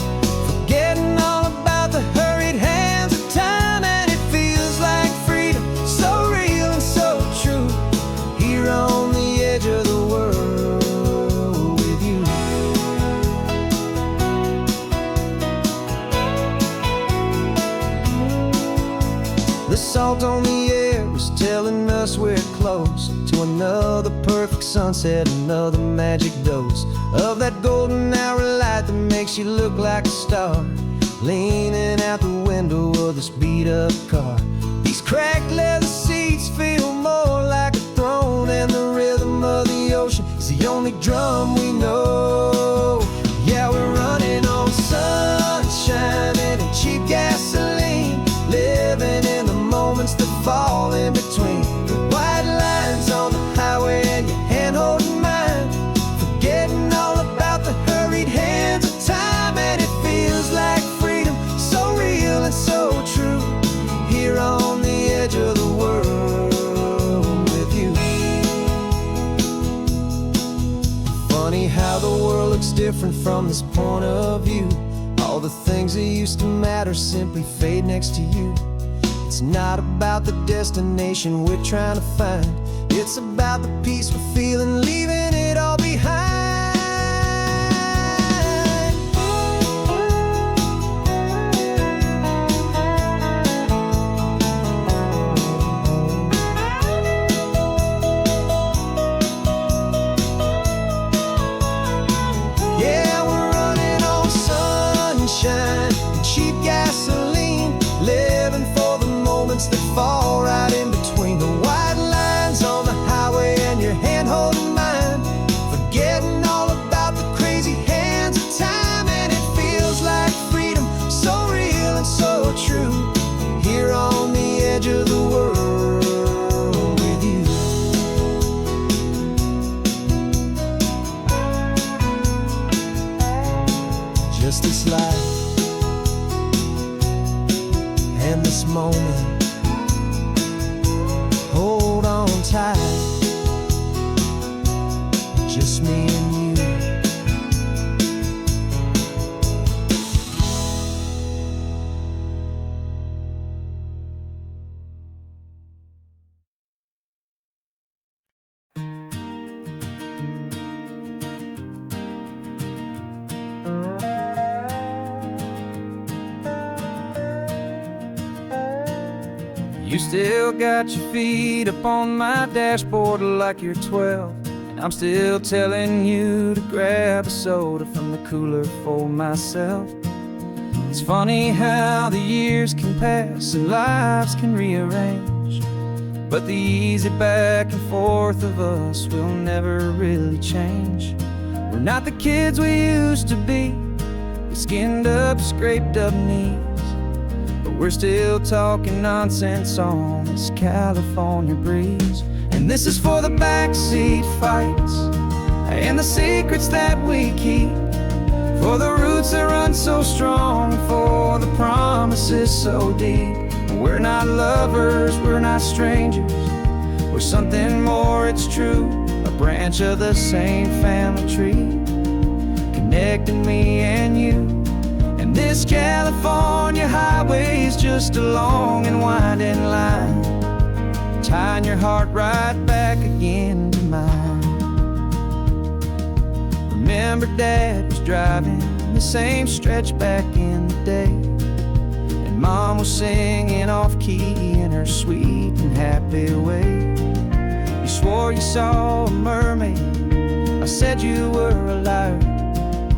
forgetting all about the hurried hands of time. And it feels like freedom, so real and so true, here on the edge of the world with you. The salt on the air is telling us we're close to another perfect sunset, another magic dose of that golden hour light that makes you look like a star, leaning out the window of this beat-up car. These cracked leather seats feel more like a throne, and the rhythm of the ocean is the only drum we know. Yeah, we're running on sunshine and cheap gasoline, living in the moments that fall in between the white lines on the highway and your hand holding mine, forgetting all about the hurried hands of time. And it feels like freedom, so real and so true, here on the edge of the world with you. Funny how the world looks different from this point of view. All the things that used to matter simply fade next to you. It's not about the destination we're trying to find, it's about the peace we're feeling, leaving it all behind. Yeah, we're running on sunshine and cheap gasoline, living for the moments that fall right in between the white lines on the highway and your hand holding mine, forgetting all about the crazy hands of time. And it feels like freedom, so real and so true, here on the edge of the world with you. Just this life and this moment, hold on tight, just me and you. You still got your feet up on my dashboard like you're 12, and I'm still telling you to grab a soda from the cooler for myself. It's funny how the years can pass and lives can rearrange, but the easy back and forth of us will never really change. We're not the kids we used to be, with skinned up, scraped up knees, but We're still talking nonsense on this California breeze. And this is for the backseat fights and the secrets that we keep, for the roots that run so strong, for the promises so deep. We're not lovers, we're not strangers, we're something more, it's true. A branch of the same family tree, connecting me and you. And this California highway's just a long and winding line, tying your heart right back again to mine. Remember Dad was driving the same stretch back in the day, and Mom was singing off-key in her sweet and happy way. You swore you saw a mermaid, I said you were a liar,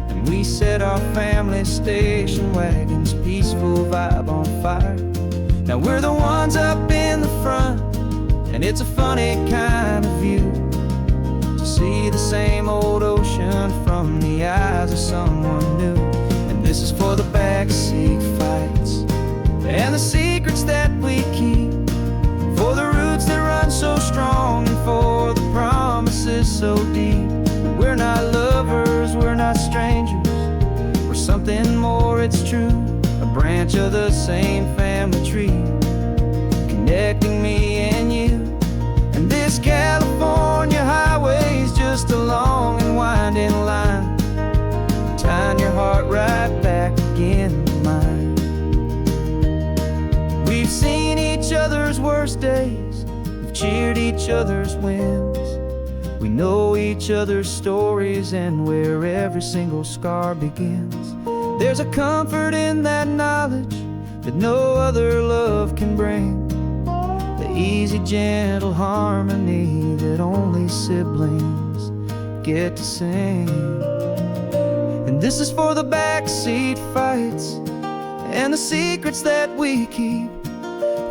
and we set our family station wagon's peaceful vibe on fire. Now we're the ones up in the front, and it's a funny kind of view to see the same old ocean from the eyes of someone new. And this is for the backseat fights and the secrets that we keep, for the roots that run so strong, and for the promises so deep. We're not lovers, we're not strangers, we're something more, it's true. A branch of the same family tree, connecting me and you. And this California highway's just a long and winding line, tying your heart right back again to mine. We've seen each other's worst days, we've cheered each other's wins. We know each other's stories and where every single scar begins. There's a comfort in that knowledge that no other love can bring, the easy, gentle harmony that only siblings get to sing. And this is for the backseat fights and the secrets that we keep,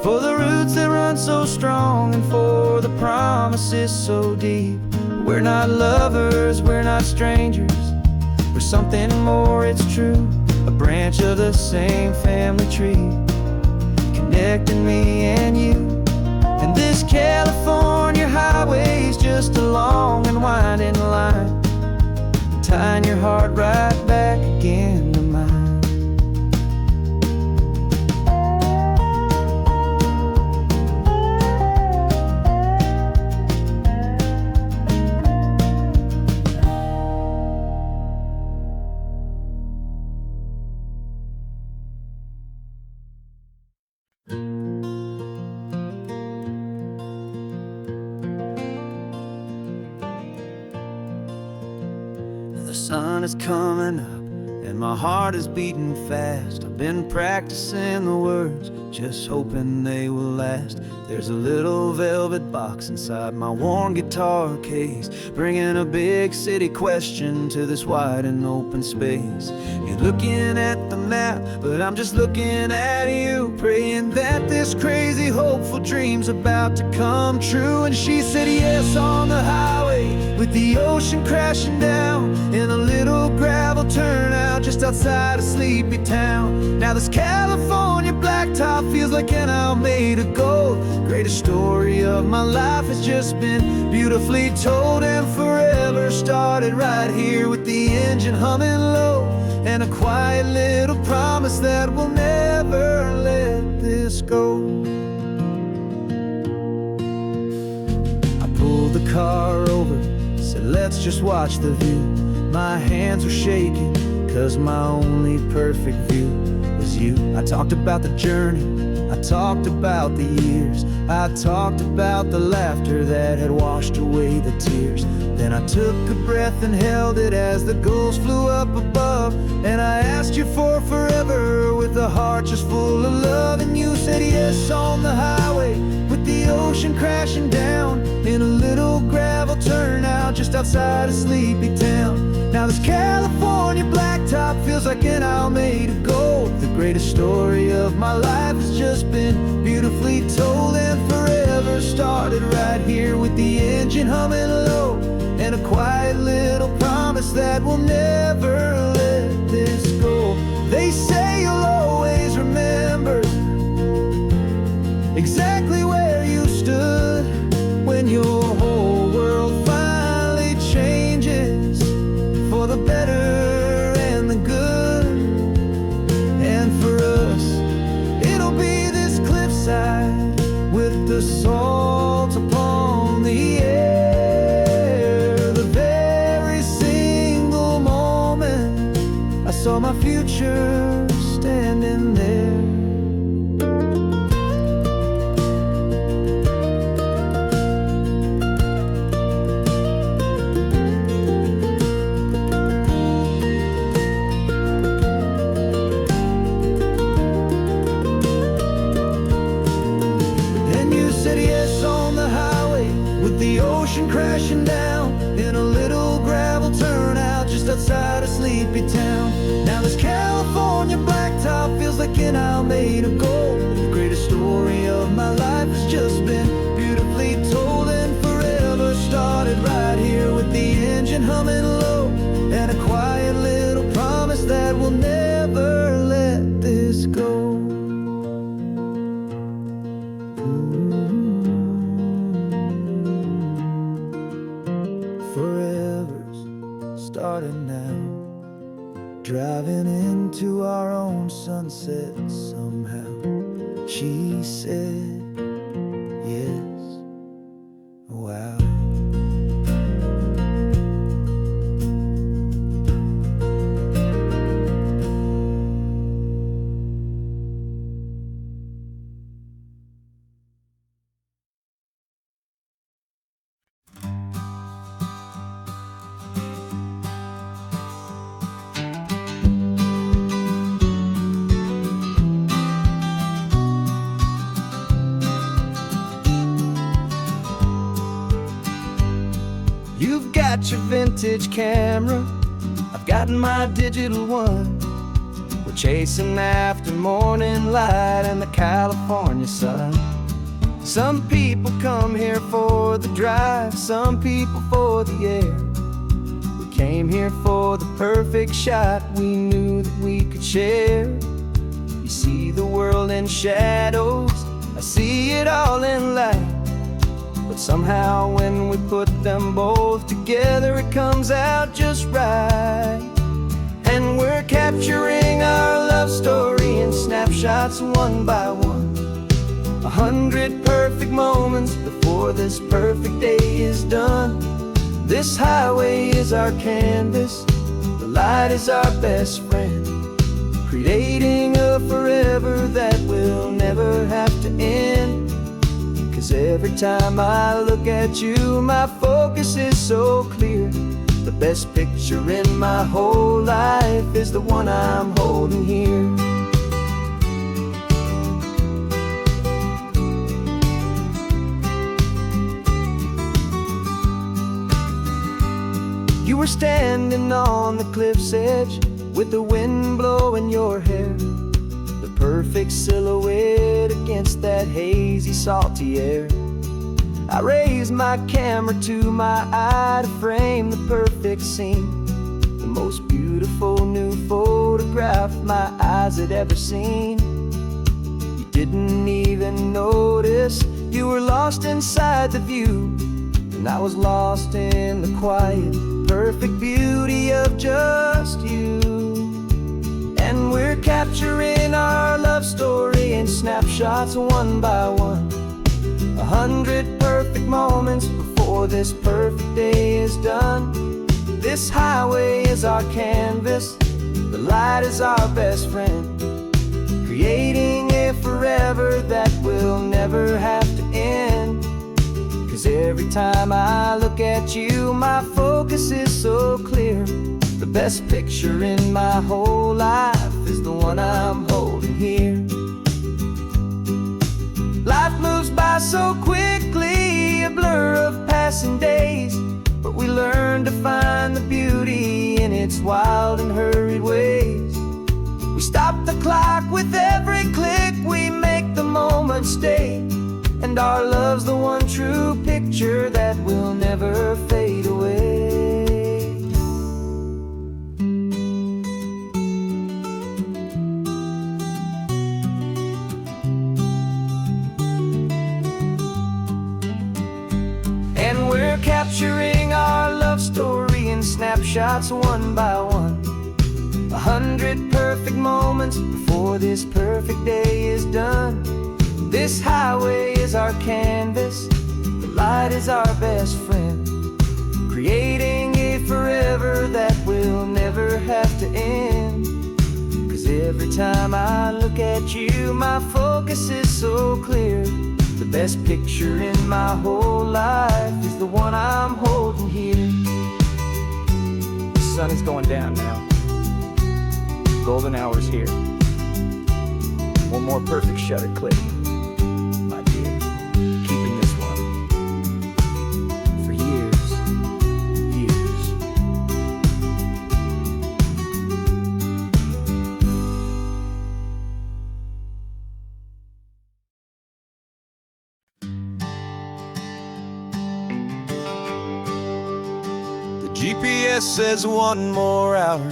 for the roots that run so strong, and for the promises so deep. We're not lovers, we're not strangers, we're something more, it's true. A branch of the same family tree, connecting me and you. And this California highway's just a long and winding line, tying your heart right back again to mine. The sun is coming up and my heart is beating fast. I've been practicing the words, just hoping they will last. There's a little velvet box inside my worn guitar case, bringing a big city question to this wide and open space. You're looking at the map, but I'm just looking at you, praying that this crazy hopeful dream's about to come true. And she said yes on the highway, with the ocean crashing down, in a little gravel turnout just outside a sleepy town. Now this California blacktop feels like an owl made of gold. Greatest story of my life has just been beautifully told, and forever started right here with the engine humming low, and a quiet little promise that we'll never let this go. I pulled the car over, said let's just watch the view. My hands were shaking, cause my only perfect view was you. I talked about the journey, I talked about the years, I talked about the laughter that had washed away the tears. Then I took a breath and held it as the gulls flew up above, and I asked you for forever with a heart just full of love. And you said yes on the highway, with the ocean crashing down, in a little gravel turnout just outside a sleepy town. Now this California blacktop feels like an owl made of gold. The greatest story of my life has just been beautifully told, and forever started right here with the engine humming low, and a quiet little promise that we'll never let this go. They say you'll always remember my future standing there. Said yes on the highway with the ocean crashing down in a little gravel turnout just outside of sleepy town. Now this California blacktop feels like an isle made of gold. The greatest story of my life has just been beautifully told, and forever started right here with the engine humming low and a quiet little promise that we'll never let this go. Forever's starting now, driving into our own sunset somehow. She said yes, wow. You've got your vintage camera, I've got my digital one. We're chasing after morning light and the California sun. Some people come here for the drive, some people for the air. We came here for the perfect shot we knew that we could share. You see the world in shadows, I see it all in light. But somehow when we put them both together, it comes out just right. And we're capturing our love story in snapshots one by one. 100 perfect moments before this perfect day is done. This highway is our canvas, the light is our best friend, creating a forever that will never have to end. 'Cause every time I look at you, my focus is so clear. The best picture in my whole life is the one I'm holding here. You were standing on the cliff's edge with the wind blowing your hair, the perfect silhouette against that hazy, salty air. I raised my camera to my eye to frame the perfect scene, the most beautiful new photograph my eyes had ever seen. You didn't even notice, you were lost inside the view, and I was lost in the quiet, perfect beauty of just you. And we're capturing our love story in snapshots one by one. 100 perfect moments before this perfect day is done. This highway is our canvas, the light is our best friend, creating a forever that will never have to end. 'Cause every time I look at you, my focus is so clear. The best picture in my whole life is the one I'm holding here. Life moves by so quickly, a blur of passing days, but we learn to find the beauty in its wild and hurried ways. We stop the clock with every click, we make the moment stay, and our love's the one true picture that will never fade away. And we're capturing our love story in snapshots one by one. 100 perfect moments before this perfect day is done. This highway is our canvas, the light is our best friend, creating a forever that will never have to end. Every time I look at you, my focus is so clear. The best picture in my whole life is the one I'm holding here. The sun is going down now. Golden hour's here. One more perfect shutter click, my dear. Keeping this one for years, years. The GPS says one more hour.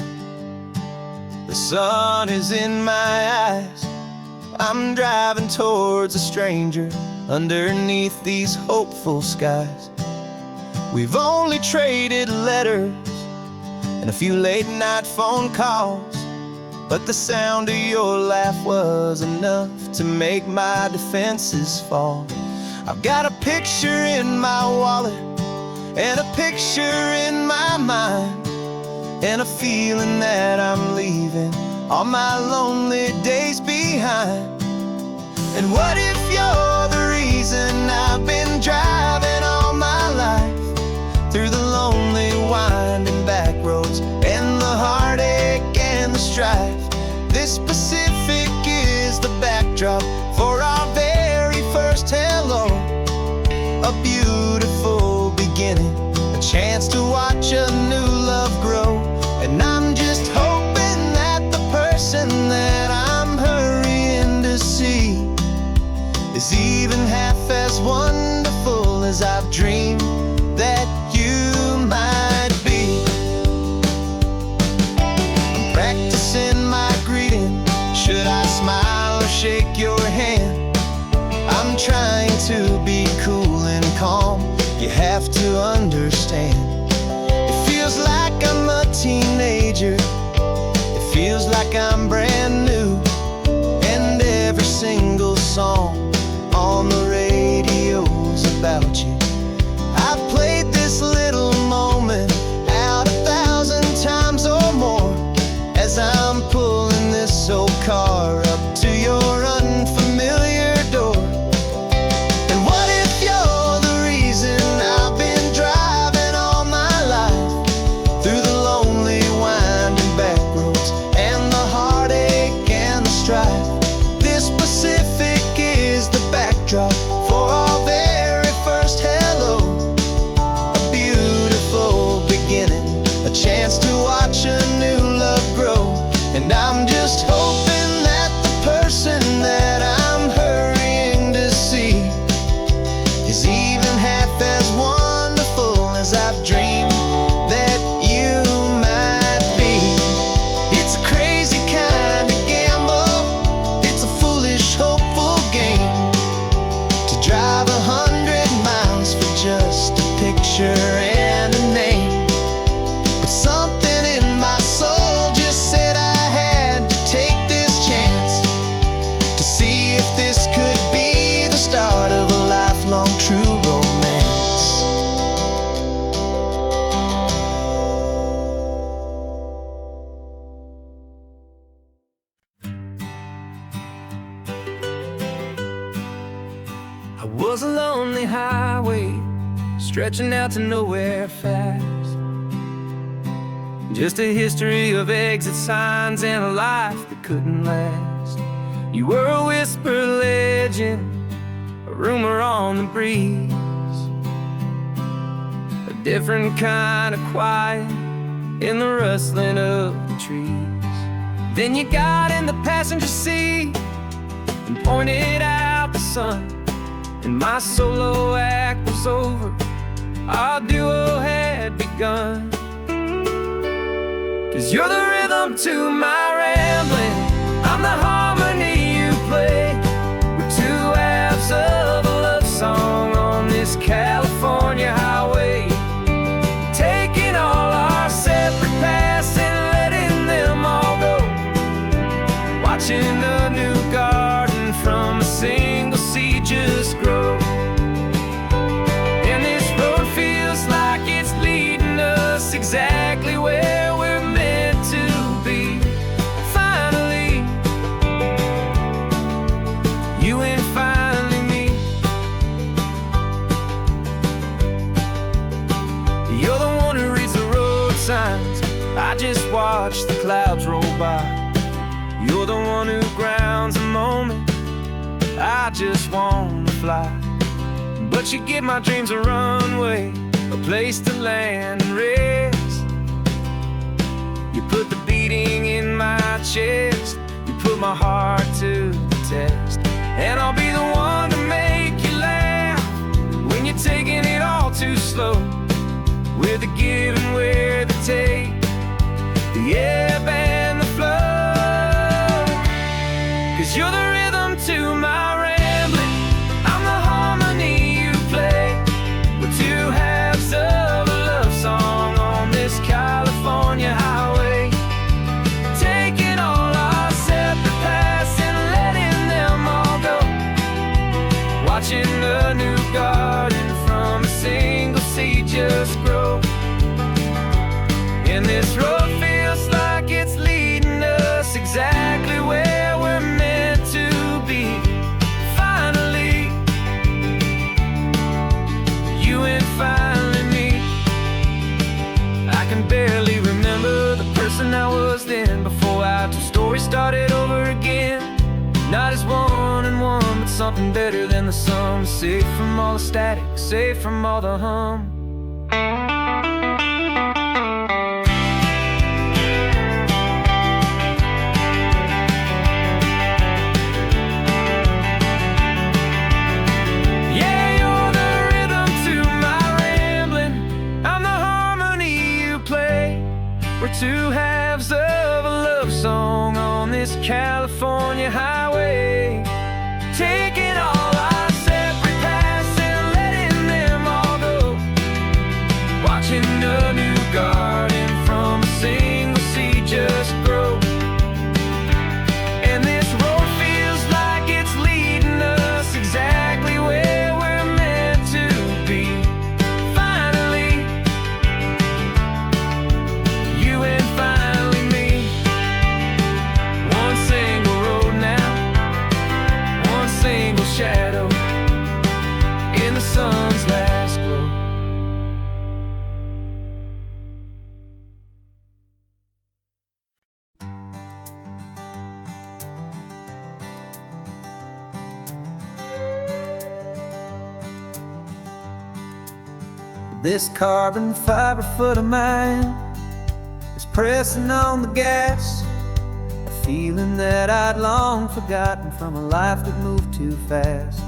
The sun is in my eyes. I'm driving towards a stranger underneath these hopeful skies. We've only traded letters and a few late night phone calls, but the sound of your laugh was enough to make my defenses fall. I've got a picture in my wallet and a picture in my mind, and a feeling that I'm leaving all my lonely days behind. And what if you're the reason I've been driving all my life, through the lonely winding back roads and the heartache and the strife? This Pacific is the backdrop for our very first hello. A beautiful beginning, a chance to watch a new love grow. And I'm just hoping that the person that I'm hurrying to see is even half as wonderful as I've dreamed that you might be. I'm practicing my greeting. Should I smile or shake your hand? I'm trying to be cool and calm. You have to understand. It feels like I'm a teenager. It feels like I'm brand new. And every single song on the radio's about you. I've played this little moment out 1,000 times or more, as I'm pulling this old car up to your unfamiliar door. And what if you're the reason I've been driving all my life, through the lonely winding back roads and the heartache and the strife? This Pacific is the backdrop for our very first hello. A beautiful beginning, a chance to watch a new love grow. And I'm just hoping that the person that I'm hurrying to see is even half as wonderful as I've dreamed that you might be. It's a crazy kind of gamble. It's a foolish, hopeful game to drive 100 miles for just a picture and a name. But something in my soul just said I had to take this chance to see if this could be the start of a lifelong true romance. I was a lonely highway stretching out to nowhere fast. Just a history of exit signs and a life that couldn't last. You were a whisper legend, a rumor on the breeze, a different kind of quiet in the rustling of the trees. Then you got in the passenger seat and pointed out the sun, and my solo act was over. Our duo had begun. 'Cause you're the rhythm to my rambling, I'm the harmony you play. We're two halves of a love song on this California highway, taking all our separate paths and letting them all go. Watching a new garden from a single seed just grow. And this road feels like it's leading us exactly where we're meant to be. Finally, I just watch the clouds roll by. You're the one who grounds the moment. I just wanna fly, but you give my dreams a runway, a place to land and rest. You put the beating in my chest, you put my heart to the test. And I'll be the one to make you laugh when you're taking it all too slow. We're the give and we're the take, the ebb and the flow. 'Cause you're the rhythm to my rambling, I'm the harmony you play. We're two halves of a love song on this California highway, taking all our separate paths and letting them all go. Watching a new garden from a single seed just grow. And this road feels like it's leading us exactly where we're meant to be. Finally, you and finally me. I can barely remember the person I was then, before our two stories started over again. Not as one and one, but something better than the sum. Safe from all the static, safe from all the hum. Two halves of a love song on this California highway, taking all our separate paths and letting them all go. Watching a new garden from a single seed just grow. And this road feels like it's leading us exactly where we're meant to be. Finally, you and finally me. One single road now, one single shadow in the sun's last glow. This carbon fiber foot of mine is pressing on the gas, a feeling that I'd long forgotten from a life that moved too fast.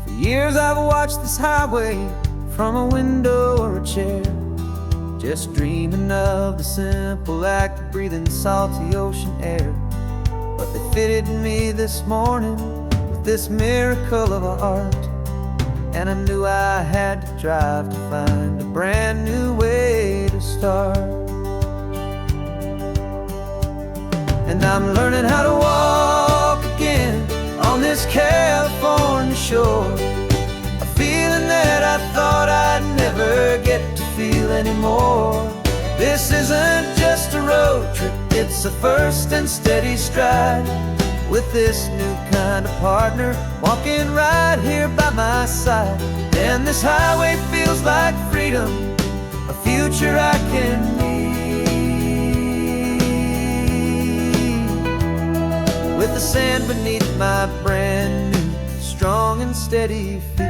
For years I've watched this highway from a window or a chair, just dreaming of the simple act of breathing salty ocean air. But they fitted me this morning with this miracle of art, and I knew I had to drive to find a brand new way to start. And I'm learning how to walk again on this California shore, a feeling that I thought I'd never get to feel anymore. This isn't just a road trip, it's a first and steady stride, with this new kind of partner walking right here by my side. And this highway feels like freedom, a future I can need, with the sand beneath my brand new strong and steady feet.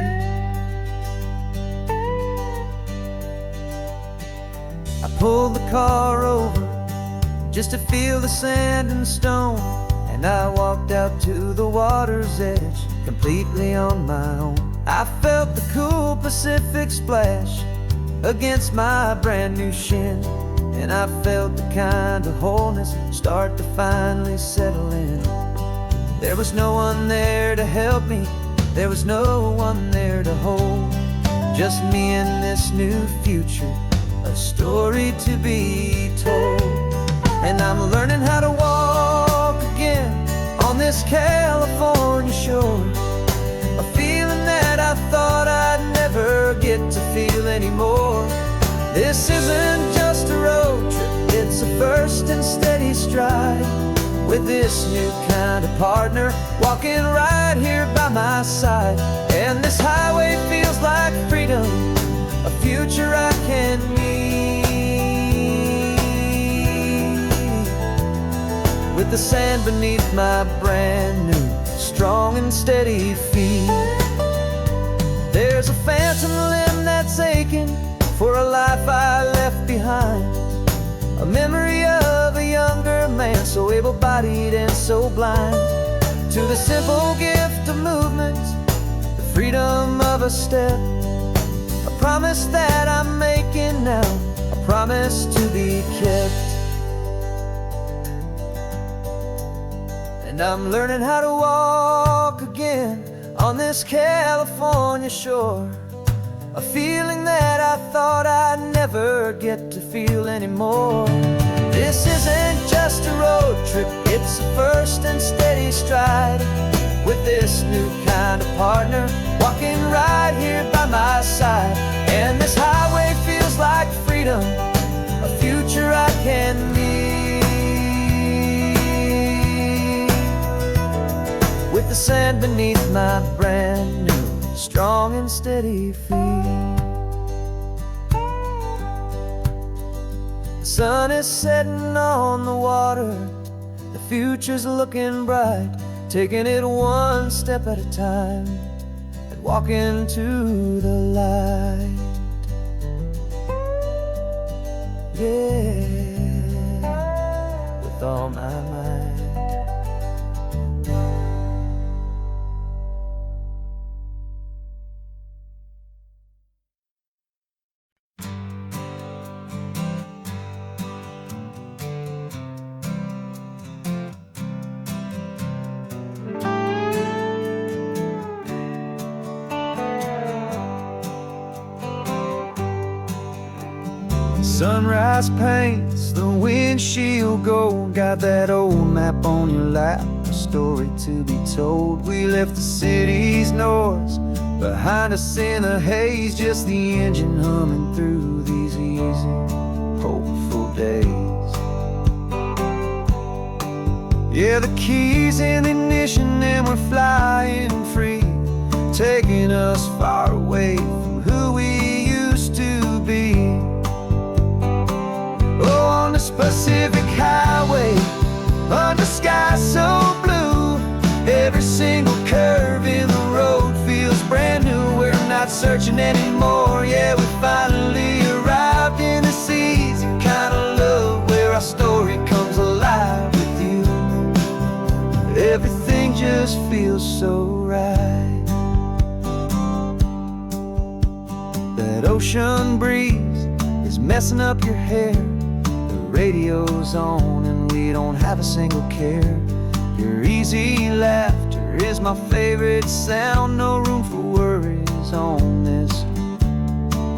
I pulled the car over just to feel the sand and stone, and I walked out to the water's edge completely on my own. I felt the cool Pacific splash against my brand new shin, and I felt the kind of wholeness start to finally settle in. There was no one there to help me, there was no one there to hold, just me and this new future, a story to be told. And I'm learning how to walk again on this California shore, a feeling that I thought I'd never get to feel anymore. This isn't just a road trip, it's a first and steady stride, with this new kind of partner walking right here by my side. And this highway feels like freedom, a future I can need, the sand beneath my brand new, strong and steady feet. There's a phantom limb that's aching for a life I left behind, a memory of a younger man, so able-bodied and so blind. To the simple gift of movement, the freedom of a step, a promise that I'm making now, a promise to be kept. And I'm learning how to walk again on this California shore, a feeling that I thought I'd never get to feel anymore. This isn't just a road trip, it's a first and steady stride, with this new kind of partner walking right here by my side. And this highway feels like freedom, a future I can meet, with the sand beneath my brand new, strong and steady feet. The sun is setting on the water, the future's looking bright, taking it one step at a time and walking to the light. Yeah, with all my might. Sunrise paints the windshield gold, got that old map on your lap, a story to be told. We left the city's noise behind us in the haze, just the engine humming through these easy, hopeful days. Yeah, the keys in the ignition and we're flying free, taking us far away from who we used to be. Oh, on this Pacific highway, under skies so blue, every single curve in the road feels brand new. We're not searching anymore, yeah, we finally arrived in this easy kind of love, where our story comes alive with you. Everything just feels so right. That ocean breeze is messing up your hair, radio's on and we don't have a single care. Your easy laughter is my favorite sound, no room for worries on this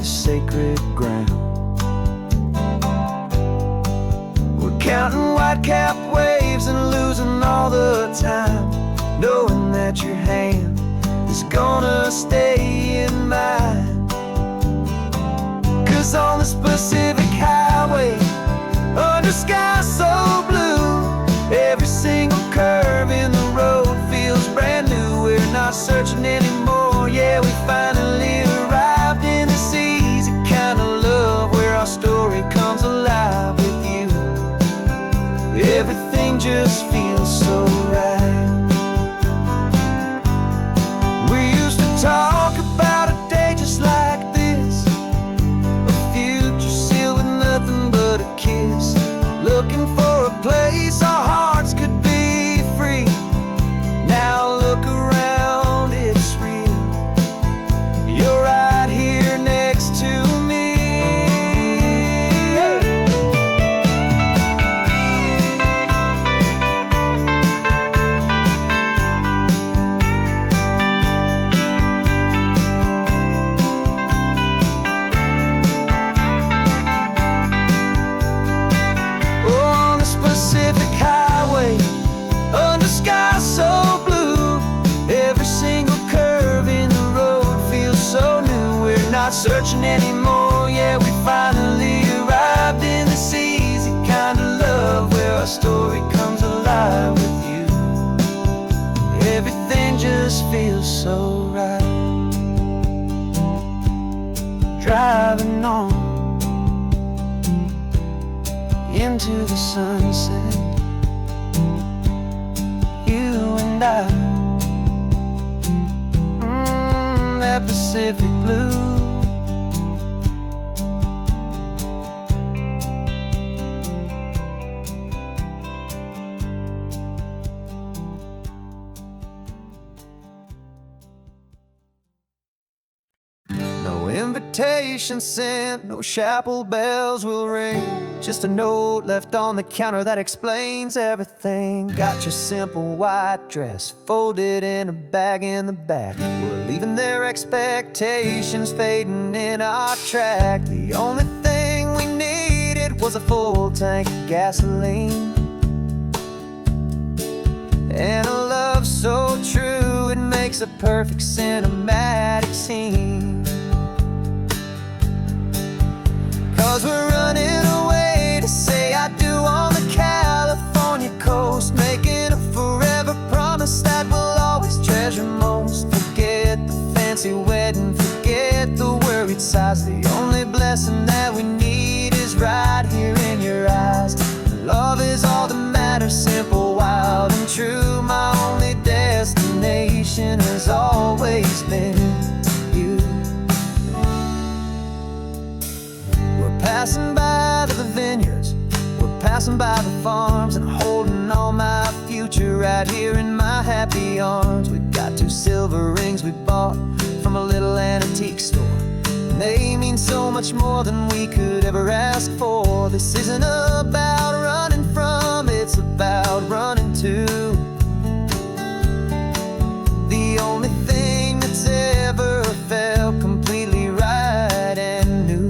sacred ground. We're counting white-capped waves and losing all the time, knowing that your hand is gonna stay in mine. 'Cause on this Pacific highway, under skies so blue, every single curve in the road feels brand new. We're not searching anymore, yeah, we finally arrived in this easy kind of love, where our story comes alive with you. Everything just feels so right. We used to talk about a day just like this, a future sealed with nothing but a kiss, looking for a place our hearts could be free. Now look around, it's real. You're right here next to me. Pacific highway, under skies so blue, every single curve in the road feels so new. We're not searching anymore, yeah, we finally arrived in this easy kind of love, where our story comes alive with you. Everything just feels so right. Driving on into the sunset, and I, that Pacific blue. No invitation sent, no chapel bells will ring. Just a note left on the counter that explains everything. Got your simple white dress folded in a bag in the back. We're leaving their expectations fading in our track. The only thing we needed was a full tank of gasoline, and a love so true it makes a perfect cinematic scene. 'Cause we're running away to say I do on the California coast, making a forever promise that we'll always treasure most. Forget the fancy wedding, forget the worried sighs. The only blessing that we need is right here in your eyes. Love is all that matters, simple, wild, and true. My only destination has always been you. Passing by the vineyards, we're passing by the farms, and holding all my future right here in my happy arms. We've got 2 silver rings we bought from a little antique store, and they mean so much more than we could ever ask for. This isn't about running from, it's about running to the only thing that's ever felt completely right and new.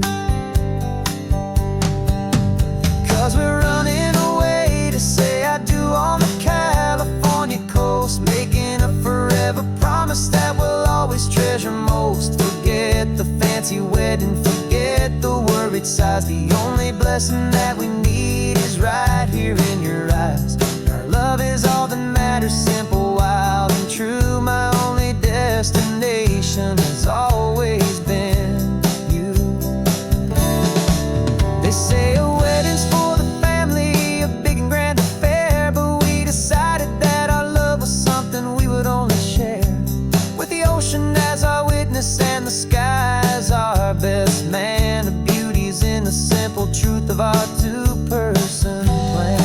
'Cause we're running away to say I do on the California coast, making a forever promise that we'll always treasure most. Forget the fancy wedding, forget the worried sighs. The only blessing that we need is right here in your eyes. Our love is all that matters, simple, wild, and true. My only destination has always been you. They say a wedding's for the family, a big and grand affair, but we decided that our love was something we would only share with the ocean as our witness and the sky as our best man. The beauty's in the simple truth of our 2-person plan.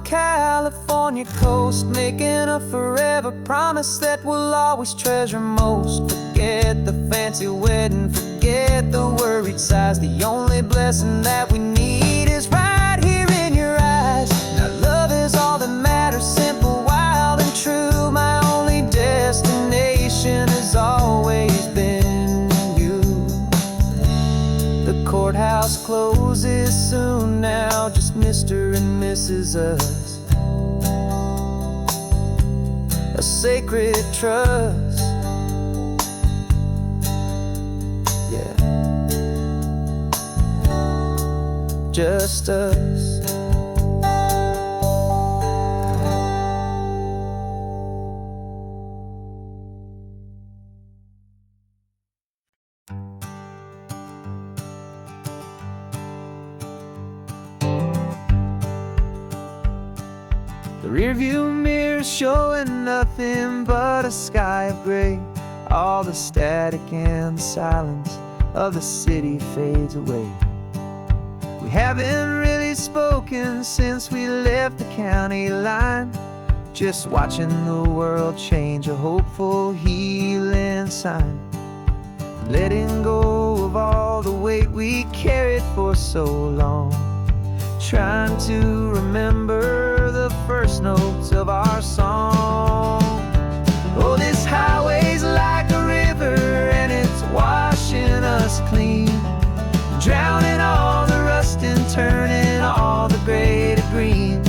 California coast, making a forever promise that we'll always treasure most. Forget the fancy wedding, forget the worried sighs. The only blessing that we need is right here in your eyes. Now love is all that matters, simple, wild, and true. My only destination has always been you. The courthouse closes soon now, just Mr. and Mrs. Us. A sacred trust, yeah, just us. The rearview mirror's showing nothing but a sky of gray. All the static and the silence of the city fades away. We haven't really spoken since we left the county line, just watching the world change, a hopeful healing sign. Letting go of all the weight we carried for so long, trying to remember the first notes of our song. Oh, this highway's like a river and it's washing us clean, drowning all the rust and turning all the gray to green.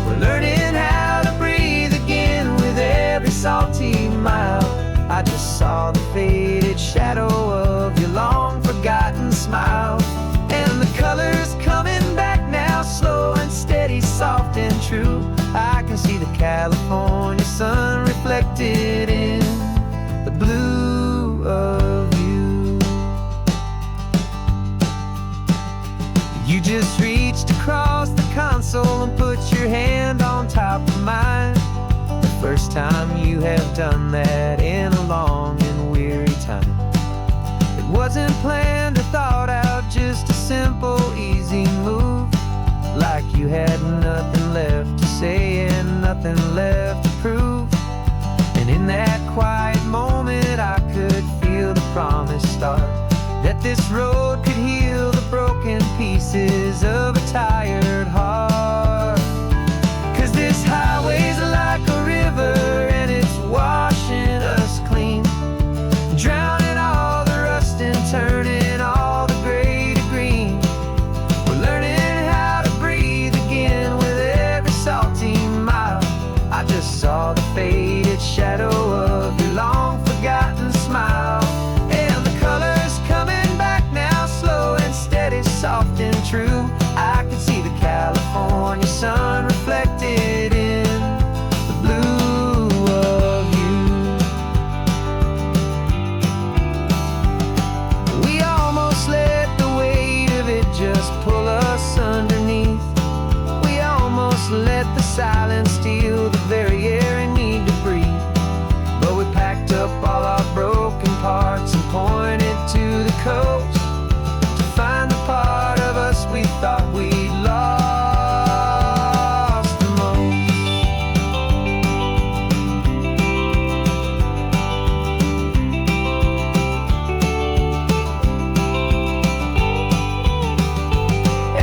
We're learning how to breathe again with every salty mile. I just saw the faded shadow of your long forgotten smile, and the colors coming back now, slow and steady, soft and first time you have done that in a long and weary time. It wasn't planned or thought out, just a simple, easy move. Like you had nothing left to say and nothing left to prove. And in that quiet moment I could feel the promise start, that this road could heal the broken pieces of a tired heart. 'Cause this highway's like a river and it's washing us clean, drowning all the rust and turning all the gray to green. We're learning how to breathe again with every salty mile. I just saw the faded shadow of your long forgotten smile. And the colors coming back now, slow and steady, soft and true. I can see the California sun reflected in the blue of you. We almost let the weight of it just pull us underneath. We almost let the silence steal the very air I need to breathe. But we packed up all our broken parts and pointed to the coast to find the part of us we thought we'd lost the most.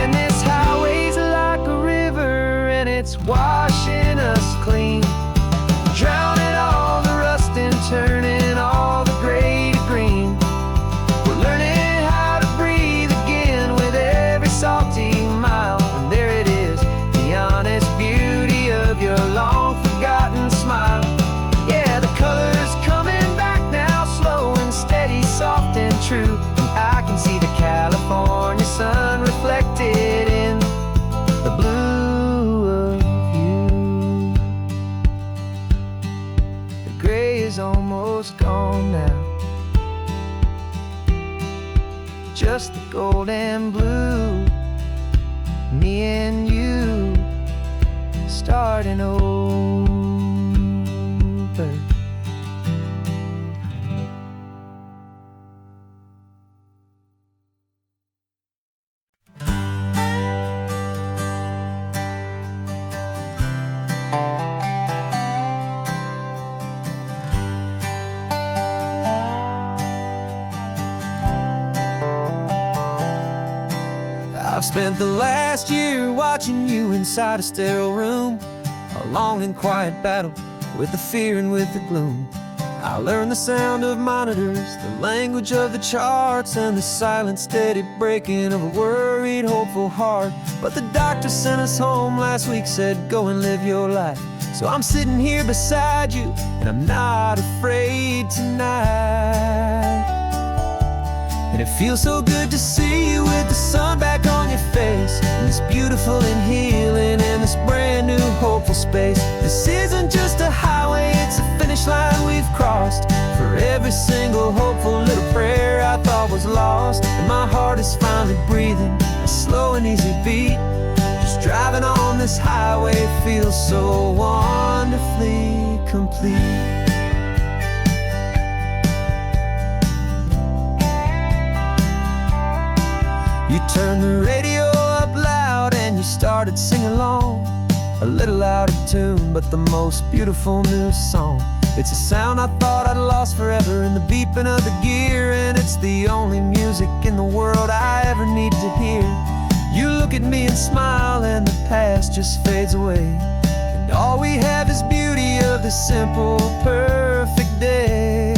And this highway's like a river and it's washing us clean, drowning all the rust and turning all the gray to green. We're learning how to breathe again with every salty mile. And there it is, the honest beauty of your long forgotten smile. Yeah, the colors coming back now, slow and steady, soft and true. And I can see the California sun reflected in the blue of you. The gray is almost gone now, just the gold and blue. Me and you starting over. I've spent the last year watching you inside a sterile room, a long and quiet battle with the fear and with the gloom. I learned the sound of monitors, the language of the charts, and the silent, steady breaking of a worried, hopeful heart. But the doctor sent us home last week, said go and live your life. So I'm sitting here beside you, and I'm not afraid tonight. And it feels so good to see you with the sun back on your face, and this beautiful and healing in this brand new hopeful space. This isn't just a highway, it's a finish line we've crossed. For every single hopeful little prayer I thought was lost, and my heart is finally breathing a slow and easy beat. Just driving on this highway feels so wonderfully complete. You turned the radio up loud and you started singing along, a little out of tune, but the most beautiful new song. It's a sound I thought I'd lost forever in the beeping of the gear, and it's the only music in the world I ever need to hear. You look at me and smile and the past just fades away, and all we have is beauty of this simple, perfect day.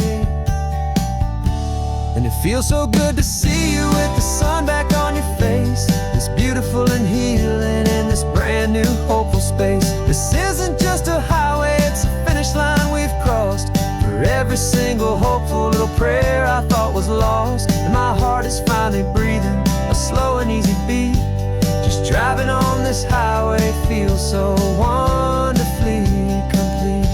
And it feels so good to see you with the sun back on your face, this beautiful and healing in this brand new hopeful space. This isn't just a highway, it's a finish line we've crossed. For every single hopeful little prayer I thought was lost, and my heart is finally breathing a slow and easy beat. Just driving on this highway feels so wonderfully complete.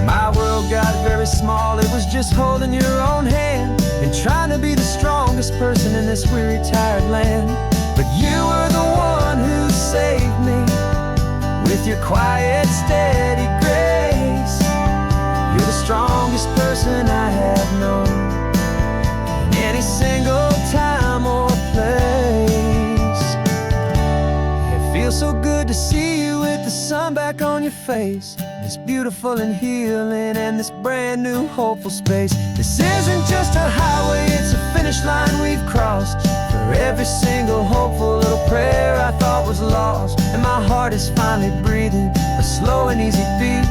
My world got very small, it was just holding your own hand and trying to be the strongest person in this weary, tired land. But you were the one who saved me with your quiet, steady grace. You're the strongest person I have known in any single time or place. It feels so good to see you with the sun back on your face. This beautiful and healing and this brand new hopeful space. This isn't just a highway, it's a finish line we've crossed. For every single hopeful little prayer I thought was lost. And my heart is finally breathing a slow and easy beat.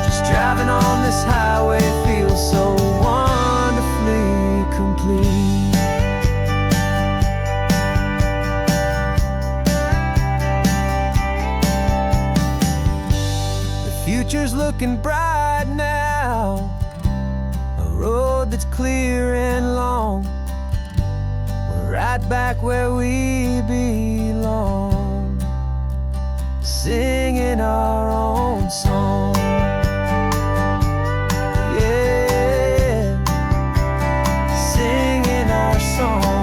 Just driving on this highway feels so wonderfully complete. Future's looking bright now, a road that's clear and long. We're right back where we belong, singing our own song. Yeah, singing our song.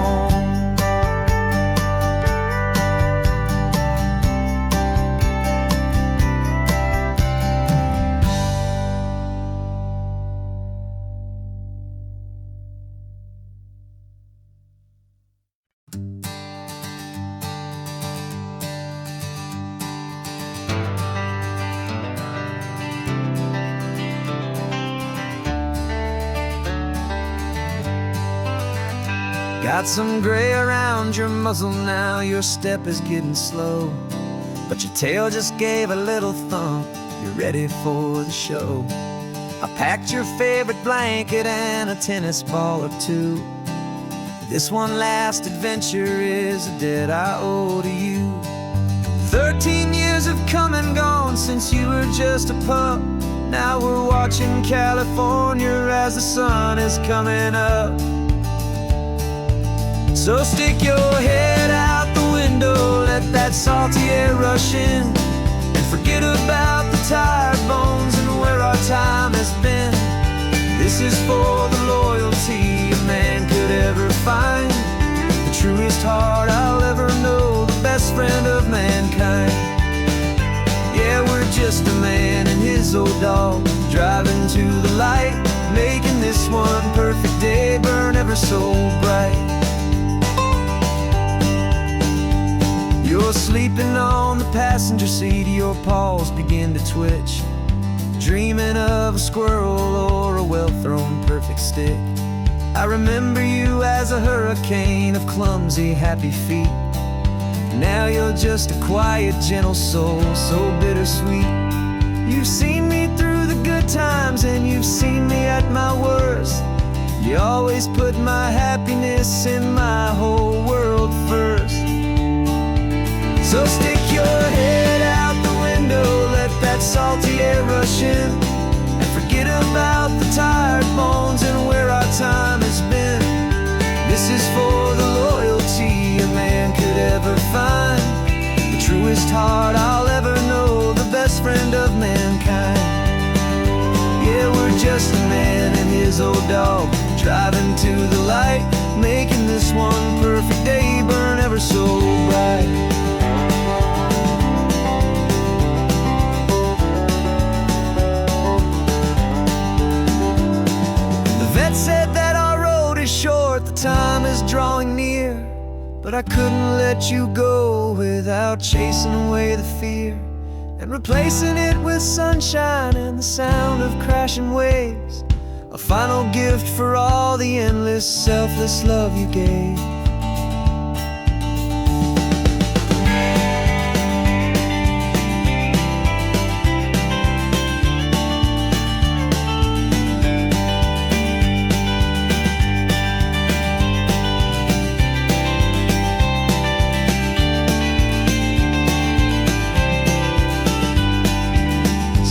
Got some gray around your muzzle now, your step is getting slow, but your tail just gave a little thump, you're ready for the show. I packed your favorite blanket and a tennis ball or two. This one last adventure is a debt I owe to you. 13 years have come and gone since you were just a pup. Now we're watching California as the sun is coming up. So stick your head out the window, let that salty air rush in, and forget about the tired bones and where our time has been. This is for the loyalty a man could ever find, the truest heart I'll ever know, the best friend of mankind. Yeah, we're just a man and his old dog, driving to the light, making this one perfect day burn ever so bright. You're sleeping on the passenger seat, your paws begin to twitch, dreaming of a squirrel or a well-thrown perfect stick. I remember you as a hurricane of clumsy, happy feet. Now you're just a quiet, gentle soul, so bittersweet. You've seen me through the good times and you've seen me at my worst. You always put my happiness in my whole world first. So stick your head out the window, let that salty air rush in, and forget about the tired bones and where our time has been. This is for the loyalty a man could ever find, the truest heart I'll ever know, the best friend of mankind. Yeah, we're just a man and his old dog, driving to the light, making this one perfect day burn ever so bright. Said that our road is short, the time is drawing near, but I couldn't let you go without chasing away the fear and replacing it with sunshine and the sound of crashing waves, a final gift for all the endless, selfless love you gave.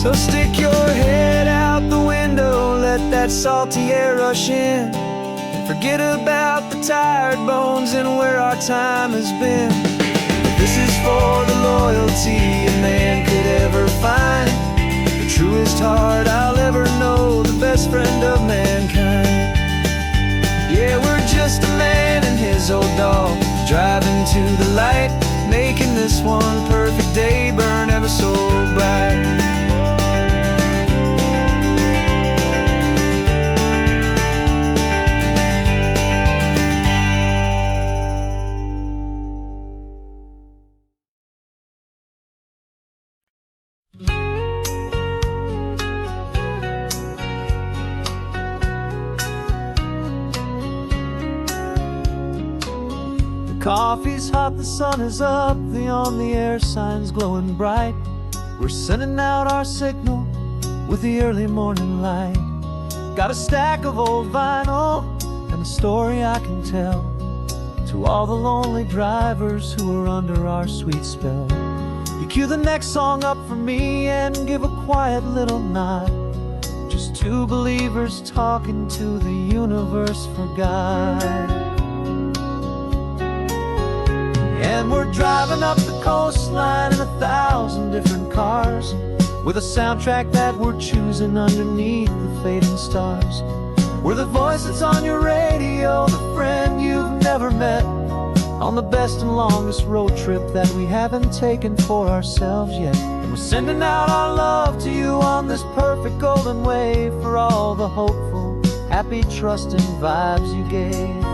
So stick your head out the window, let that salty air rush in, and forget about the tired bones and where our time has been. This is for the loyalty a man could ever find, the truest heart I'll ever know, the best friend of mankind. Yeah, we're just a man and his old dog, driving to the light, making this one perfect day burn ever so bright. Coffee's hot, the sun is up, the on-the-air sign's glowing bright. We're sending out our signal with the early morning light. Got a stack of old vinyl and a story I can tell to all the lonely drivers who are under our sweet spell. You cue the next song up for me and give a quiet little nod. Just two believers talking to the universe for God. And we're driving up the coastline in 1,000 different cars, with a soundtrack that we're choosing underneath the fading stars. We're the voice that's on your radio, the friend you've never met, on the best and longest road trip that we haven't taken for ourselves yet. And we're sending out our love to you on this perfect golden wave for all the hopeful, happy, trusting vibes you gave.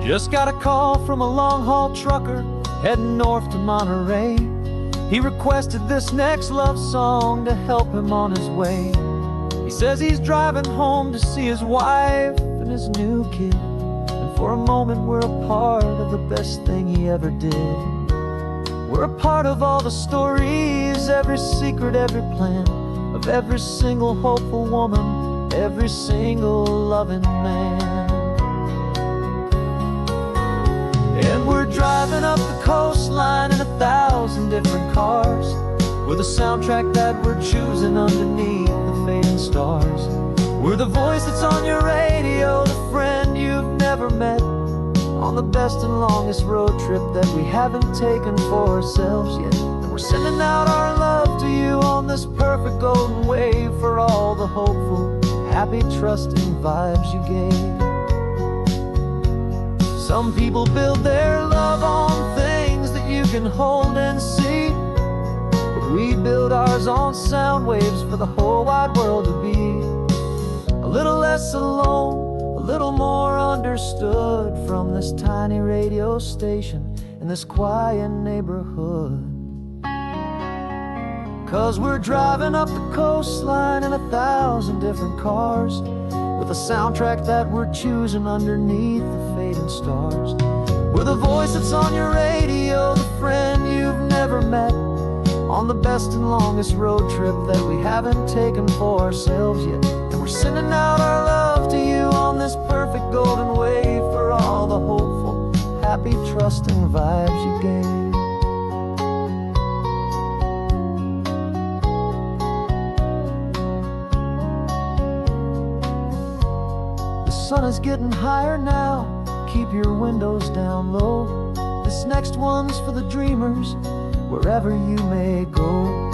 Just got a call from a long-haul trucker heading north to Monterey. He requested this next love song to help him on his way. He says he's driving home to see his wife and his new kid, and for a moment we're a part of the best thing he ever did. We're a part of all the stories, every secret, every plan, of every single hopeful woman, every single loving man. And we're driving up the coastline in 1,000 different cars, with a soundtrack that we're choosing underneath the fading stars. We're the voice that's on your radio, the friend you've never met, on the best and longest road trip that we haven't taken for ourselves yet. And we're sending out our love to you on this perfect golden wave for all the hopeful, happy, trusting vibes you gave. Some people build their love on things that you can hold and see, but we build ours on sound waves for the whole wide world to be a little less alone, a little more understood from this tiny radio station in this quiet neighborhood. 'Cause we're driving up the coastline in 1,000 different cars, with a soundtrack that we're choosing underneath the fading stars. We're the voice that's on your radio, the friend you've never met, on the best and longest road trip that we haven't taken for ourselves yet. And we're sending out our love to you on this perfect golden wave for all the hopeful, happy, trusting vibes you gave. The sun is getting higher now, keep your windows down low. This next one's for the dreamers, wherever you may go.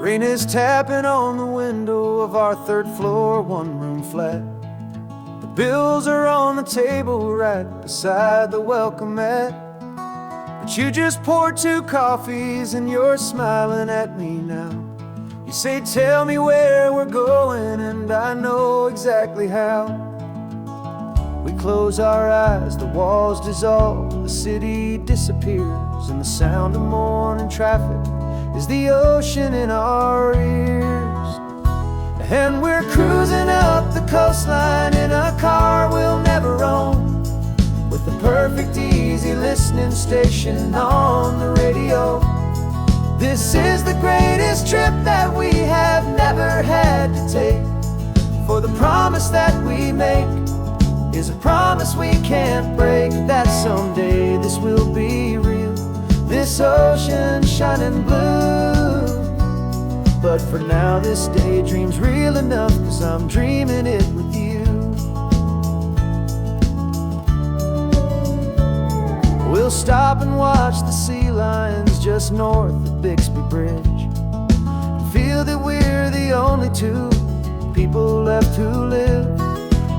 Rain is tapping on the window of our third floor, one-room flat. The bills are on the table right beside the welcome mat. But you just poured 2 coffees and you're smiling at me now. You say, tell me where we're going, and I know exactly how. We close our eyes, the walls dissolve, the city disappears, and the sound of morning traffic is the ocean in our ears. And we're cruising up the coastline in a car we'll never own, with the perfect easy listening station on the radio. This is the greatest trip that we have never had to take, for the promise that we make is a promise we can't break, that someday this will be real, this ocean shining blue. But for now this daydream's real enough, 'cause I'm dreaming it with you. We'll stop and watch the sea lions just north of Bixby Bridge, feel that we're the only 2 people left who live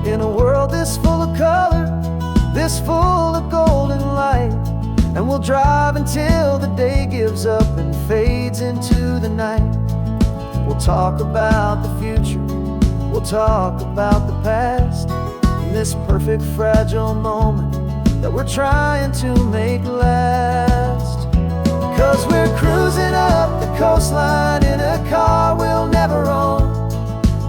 in a world this full of color, this full of golden light. And we'll drive until the day gives up and fades into the night. We'll talk about the future, we'll talk about the past, and this perfect fragile moment that we're trying to make last. 'Cause we're cruising up the coastline in a car we'll never own,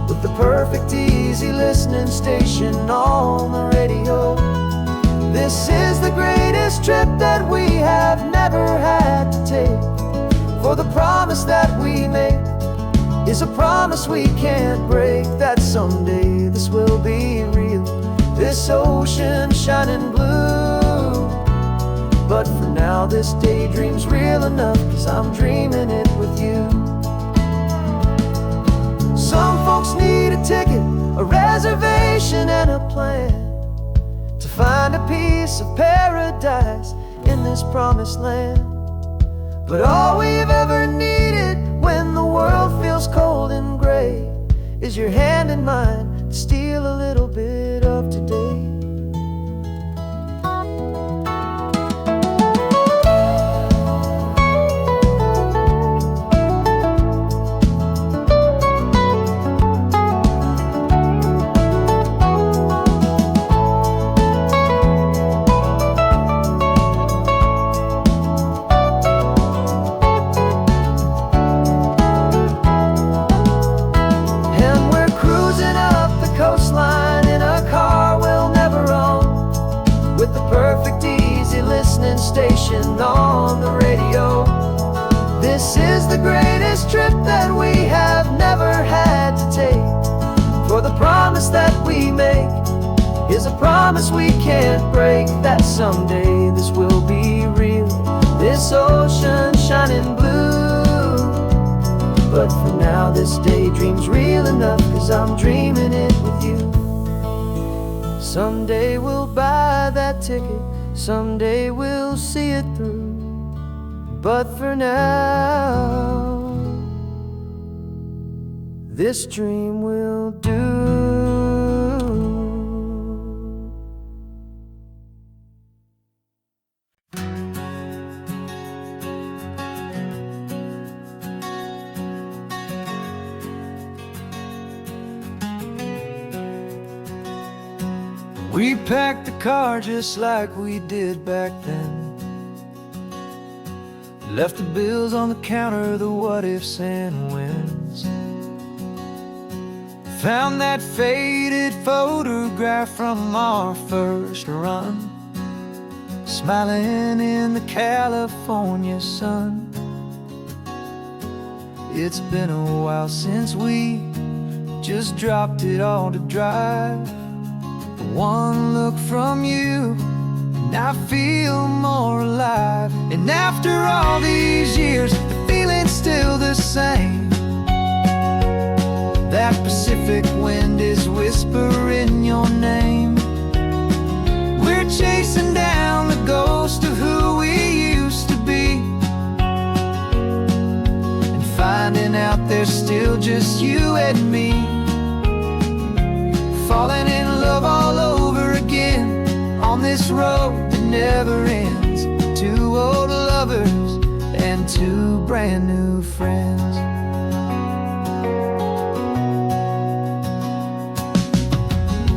with the perfect easy listening station on the radio. This is the greatest trip that we have never had to take, for the promise that we make is a promise we can't break, that someday this will be real, this ocean shining blue. But for now this daydream's real enough, 'cause I'm dreaming it with you. Some folks need a ticket, a reservation and a plan to find a piece of paradise in this promised land. But all we've ever needed when the world feels cold and gray is your hand in mine to steal a little bit of today. Station on the radio. This is the greatest trip that we have never had to take, for the promise that we make is a promise we can't break, that someday this will be real, this ocean shining blue. But for now this daydream's real enough, 'cause I'm dreaming it with you. Someday we'll buy that ticket, someday we'll see it through, but for now this dream will do. We packed the car just like we did back then, left the bills on the counter, the what-ifs and whens. Found that faded photograph from our first run, smiling in the California sun. It's been a while since we just dropped it all to drive. One look from you and I feel more alive. And after all these years, the feeling's still the same. That Pacific wind is whispering your name. We're chasing down the ghost of who we used to be, and finding out there's still just you and me. Falling in love all over again on this road that never ends. Two old lovers and two brand new friends.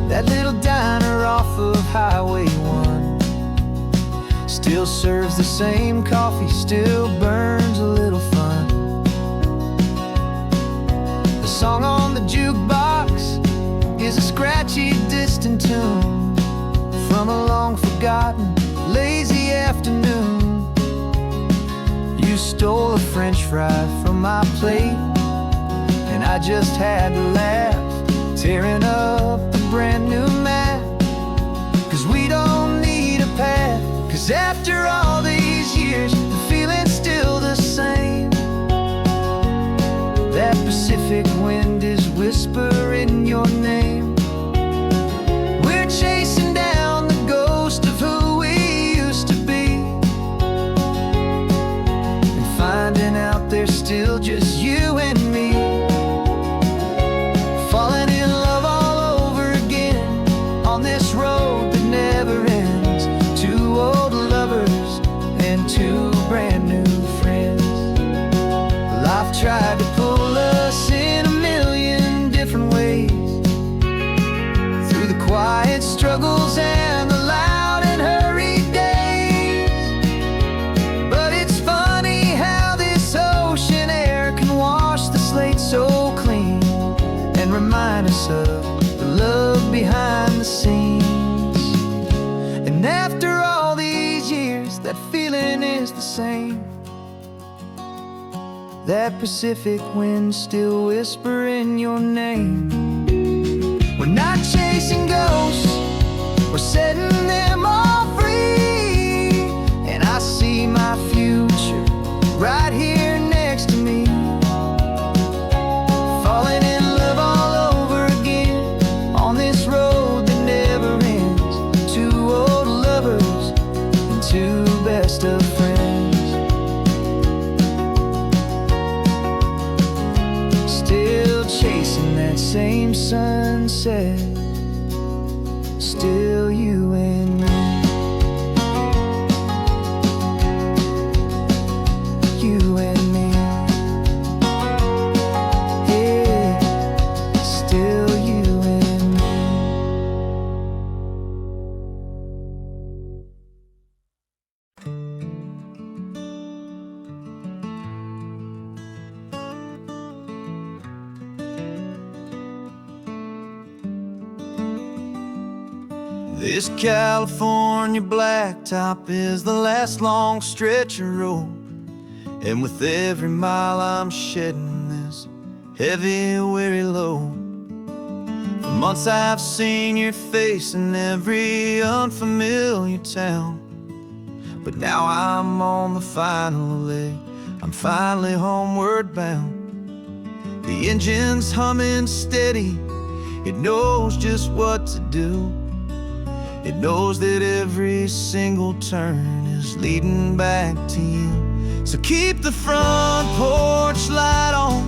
That little diner off of Highway 1 still serves the same coffee, still burns a little fun. The song on the jukebox is a scratchy, distant tune from a long-forgotten, lazy afternoon. You stole a French fry from my plate, and I just had to laugh, tearing up the brand new map. 'Cause we don't need a path, 'cause after all these years, the feeling's still the same. That Pacific wind is whispering your name. We're chasing down the ghost of who we used to be, and finding out there's still just you and me. Falling in love all over again on this road that never ends. Two old lovers of the love behind the scenes. And after all these years, that feeling is the same. That Pacific wind still whispering your name. We're not chasing ghosts, we're setting them all free. And I see my future right here next to me, falling in love all over again on this road that never ends. Two old lovers and two best of friends, still chasing that same sunset. Still you and me. You and me. Yeah, still you and me. This California blacktop is the last long stretch of road, and with every mile I'm shedding this heavy, weary load. For months I've seen your face in every unfamiliar town, but now I'm on the final leg, I'm finally homeward bound. The engine's humming steady, it knows just what to do. It knows that every single turn is leading back to you. So keep the front porch light on,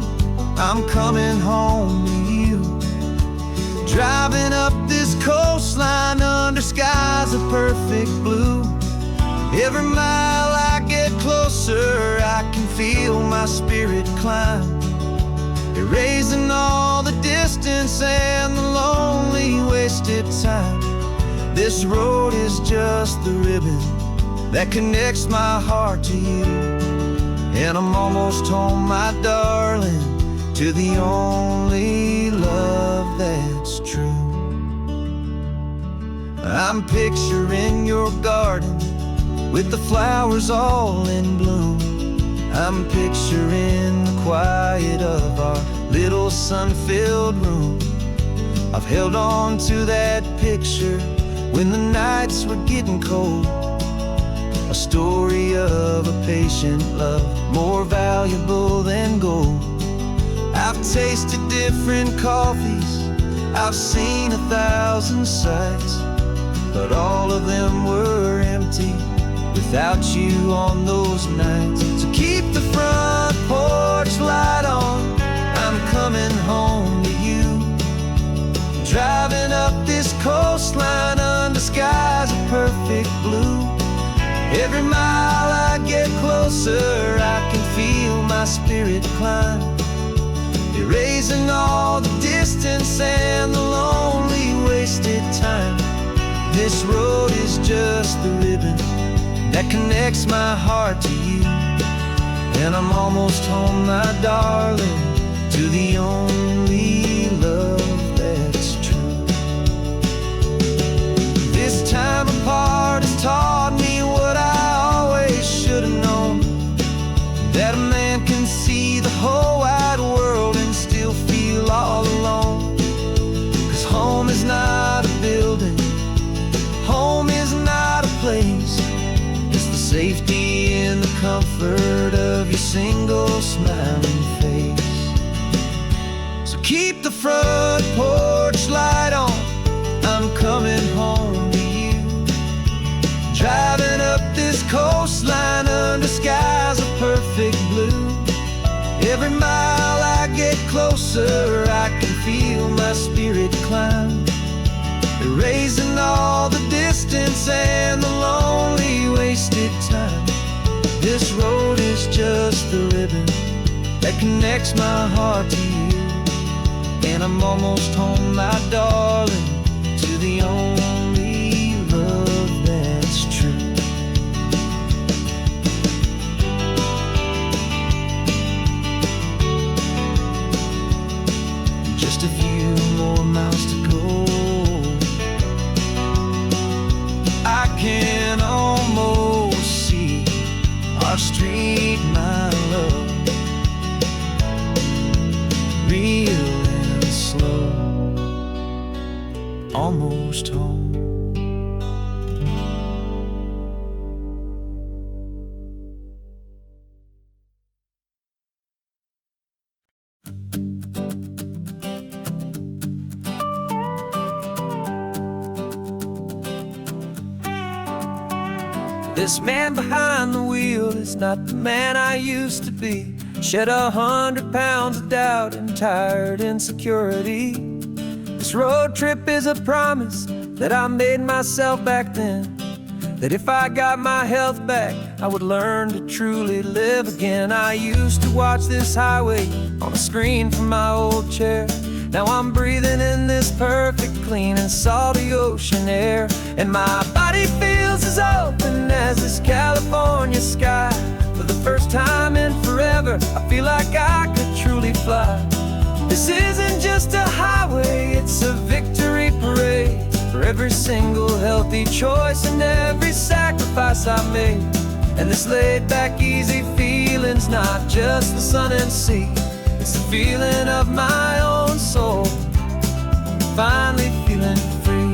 I'm coming home to you. Driving up this coastline under skies of perfect blue. Every mile I get closer, I can feel my spirit climb, erasing all the distance and the lonely wasted time. This road is just the ribbon that connects my heart to you. And I'm almost home, my darling, to the only love that's true. I'm picturing your garden with the flowers all in bloom. I'm picturing the quiet of our little sun-filled room. I've held on to that picture when the nights were getting cold, a story of a patient love, more valuable than gold. I've tasted different coffees, I've seen 1,000 sights, but all of them were empty without you on those nights. So keep the front porch light on, I'm coming home to you. Driving up this coastline under skies of perfect blue. Every mile I get closer, I can feel my spirit climb, erasing all the distance and the lonely wasted time. This road is just the ribbon that connects my heart to you. And I'm almost home, my darling, to the only love that's true. This time apart has taught me what I always should have known, that a man can see the whole wide world and still feel all alone. 'Cause home is not a building, home is not a place, it's the safety and the comfort of your single smiling face. So keep the front porch light on, I'm coming home to you. Driving up this coastline under skies of perfect blue. Every mile I get closer, I can feel my spirit climb, erasing all the distance and the lonely wasted time. This road is just the ribbon that connects my heart to you. And I'm almost home, my darling, to the only love that's true. Just a few more miles meet my love, real and slow, almost home. This man behind the wheel is not the man I used to be. Shed 100 pounds of doubt and tired insecurity. This road trip is a promise that I made myself back then, that if I got my health back, I would learn to truly live again. I used to watch this highway on a screen from my old chair. Now I'm breathing in this perfect, clean and salty ocean air, and my body feels as open as this California sky. For the first time in forever, I feel like I could truly fly. This isn't just a highway, it's a victory parade for every single healthy choice and every sacrifice I made. And this laid back, easy feeling's not just the sun and sea, it's the feeling of my own soul, finally feeling free.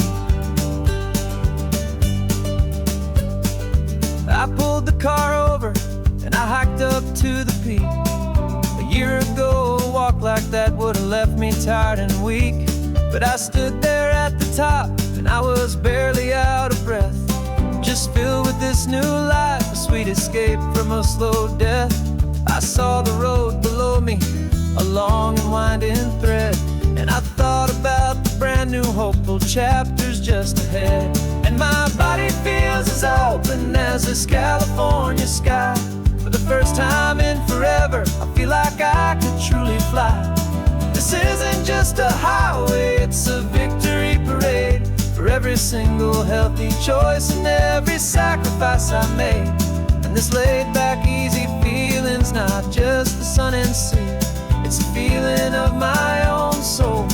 I pulled the car over and I hiked up to the peak. A year ago, a walk like that would have left me tired and weak, but I stood there at the top and I was barely out of breath, just filled with this new life, a sweet escape from a slow death. I saw the road below me, a long and winding thread, and I thought about the brand new hopeful chapters just ahead. And my body feels as open as this California sky. For the first time in forever, I feel like I could truly fly. This isn't just a highway, it's a victory parade for every single healthy choice and every sacrifice I made. And this laid back, easy feeling's not just the sun and sea, it's a feeling of my own soul,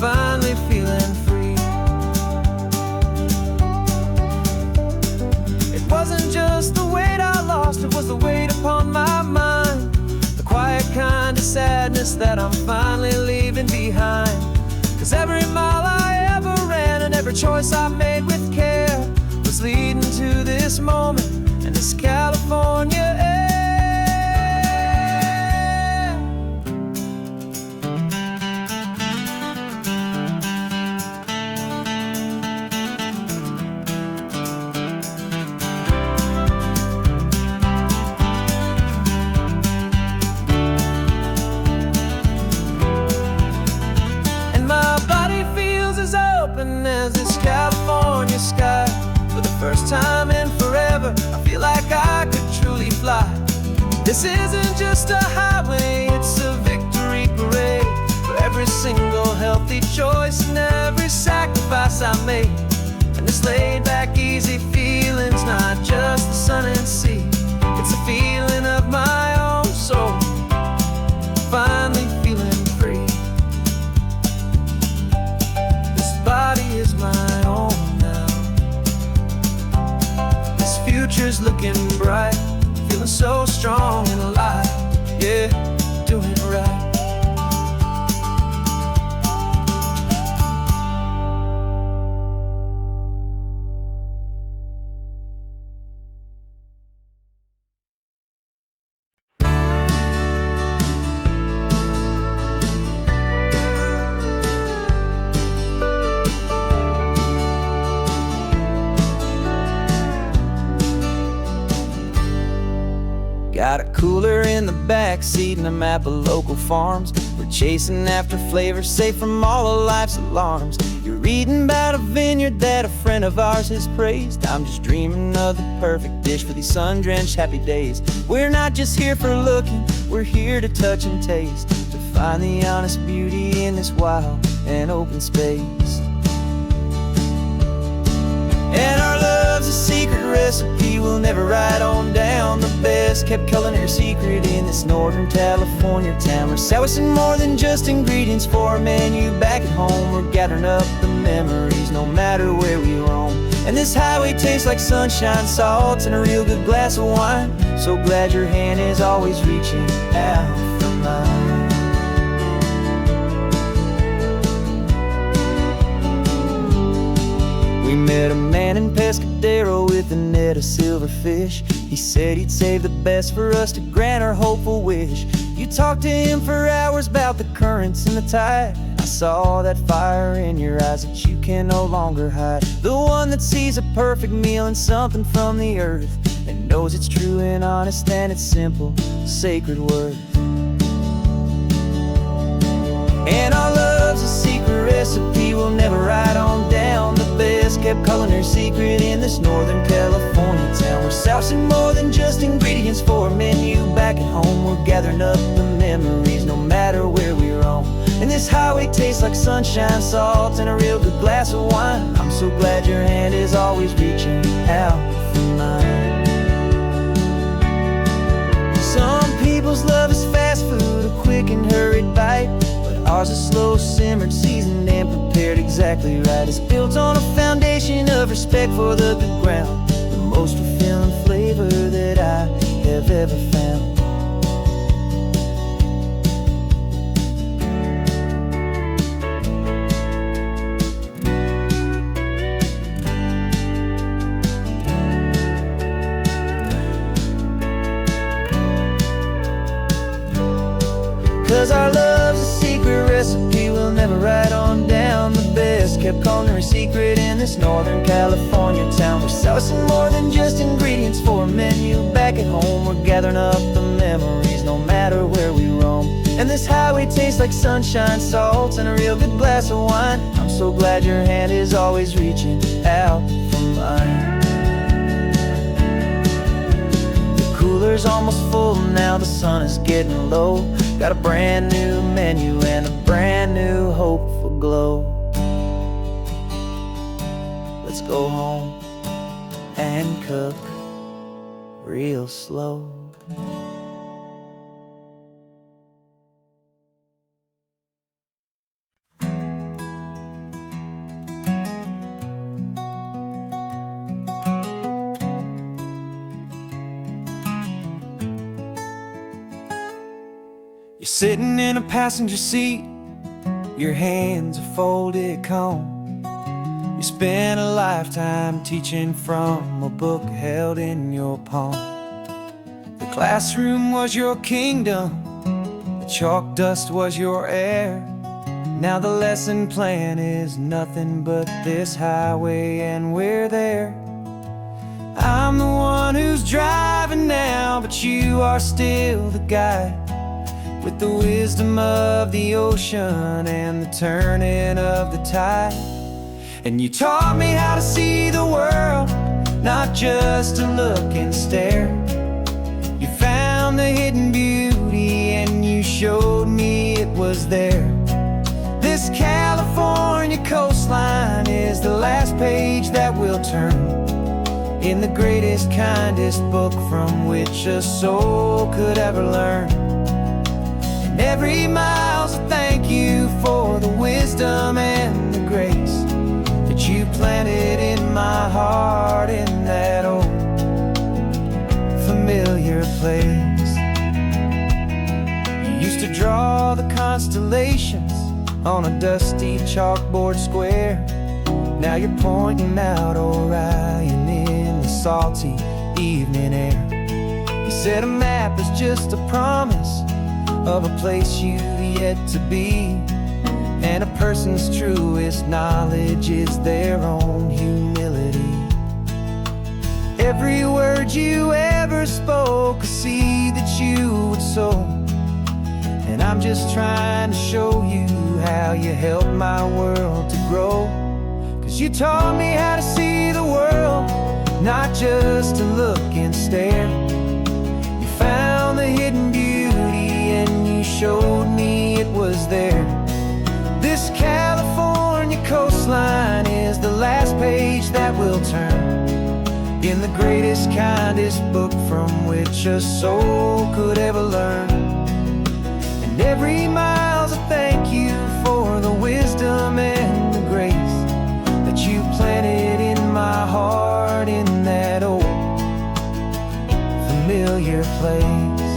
finally feeling free. It wasn't just the weight I lost, it was the weight upon my mind, the quiet kind of sadness that I'm finally leaving behind. Cause every mile I ever ran and every choice I made with care was leading to this moment and this California air. As this California sky, for the first time in forever, I feel like I could truly fly. This isn't just a highway, it's a victory parade for every single healthy choice and every sacrifice I made. And this laid back, easy feeling's not just the sun and sea, it's a feeling of my own soul, finally feeling free. Body is my own now. This future's looking bright, feeling so strong and alive. Yeah, doing it right. Got a cooler in the back seat and a map of local farms. We're chasing after flavors safe from all of life's alarms. You're reading about a vineyard that a friend of ours has praised. I'm just dreaming of the perfect dish for these sun-drenched happy days. We're not just here for looking, we're here to touch and taste, to find the honest beauty in this wild and open space. And our love's a secret recipe we'll never write on down. The best kept culinary secret in this northern California town. We're sourcing more than just ingredients for a menu back at home. We're gathering up the memories no matter where we roam. And this highway tastes like sunshine, salt, and a real good glass of wine. So glad your hand is always reaching out for mine. We met a man in Pescadero with a net of silverfish. He said he'd save the best for us to grant our hopeful wish. You talked to him for hours about the currents and the tide. I saw that fire in your eyes that you can no longer hide. The one that sees a perfect meal and something from the earth, and knows it's true and honest and it's simple, sacred worth. And our love's a secret recipe we'll never write on down. The best kept culinary secret in this Northern California town. We're sourcing more than just ingredients for a menu. Back at home we're gathering up the memories, no matter where we roam. And this highway tastes like sunshine, salt, and a real good glass of wine. I'm so glad your hand is always reaching out for mine. Some people's love is fast food, a quick and hurried bite. Ours is slow simmered, seasoned, and prepared exactly right. It's built on a foundation of respect for the good ground, the most fulfilling flavor that I have ever found. 'Cause our love's a secret recipe we'll never write on down. The best kept culinary secret in this Northern California town. We're sourcing more than just ingredients for a menu. Back at home we're gathering up the memories, no matter where we roam. And this highway tastes like sunshine, salt, and a real good glass of wine. I'm so glad your hand is always reaching out for mine. The cooler's almost full now, the sun is getting low. Got a brand new menu and a brand new hopeful glow. Let's go home and cook real slow. You're sitting in a passenger seat, your hands are folded calm. You spent a lifetime teaching from a book held in your palm. The classroom was your kingdom, the chalk dust was your air. Now the lesson plan is nothing but this highway and we're there. I'm the one who's driving now, but you are still the guide, with the wisdom of the ocean and the turning of the tide. And you taught me how to see the world, not just to look and stare. You found the hidden beauty and you showed me it was there. This California coastline is the last page that we'll turn in the greatest, kindest book from which a soul could ever learn. Every mile's a thank you for the wisdom and the grace that you planted in my heart in that old familiar place. You used to draw the constellations on a dusty chalkboard square. Now you're pointing out Orion in the salty evening air. You said a map is just a promise of a place you've yet to be, and a person's truest knowledge is their own humility. Every word you ever spoke, a seed that you would sow, and I'm just trying to show you how you helped my world to grow. 'Cause you taught me how to see the world, not just to look and stare. You found the hidden beauty and you showed me it was there. This California coastline is the last page that we'll turn in the greatest, kindest book from which a soul could ever learn. And every mile's a thank you for the wisdom and the grace that you planted in my heart. place.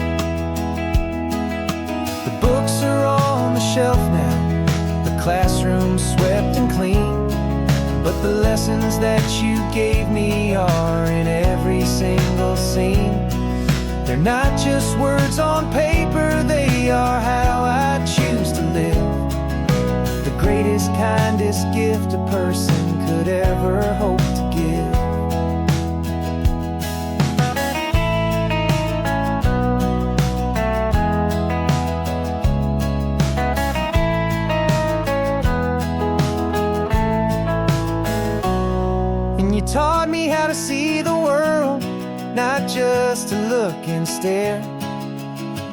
The books are on the shelf now, the classroom swept and clean, but the lessons that you gave me are in every single scene. They're not just words on paper, they are how I choose to live. The greatest, kindest gift a person could ever hope to give. And you taught me how to see the world, not just to look and stare.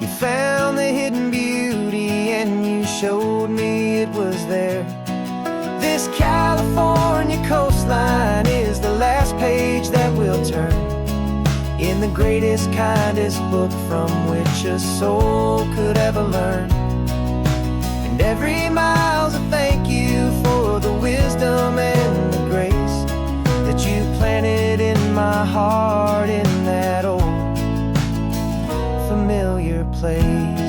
You found the hidden beauty and you showed me it was there. This California coastline is the last page that we'll turn in the greatest, kindest book from which a soul could ever learn. And every mile's a thank you for the wisdom and the grace that you planted in my heart in that old familiar place.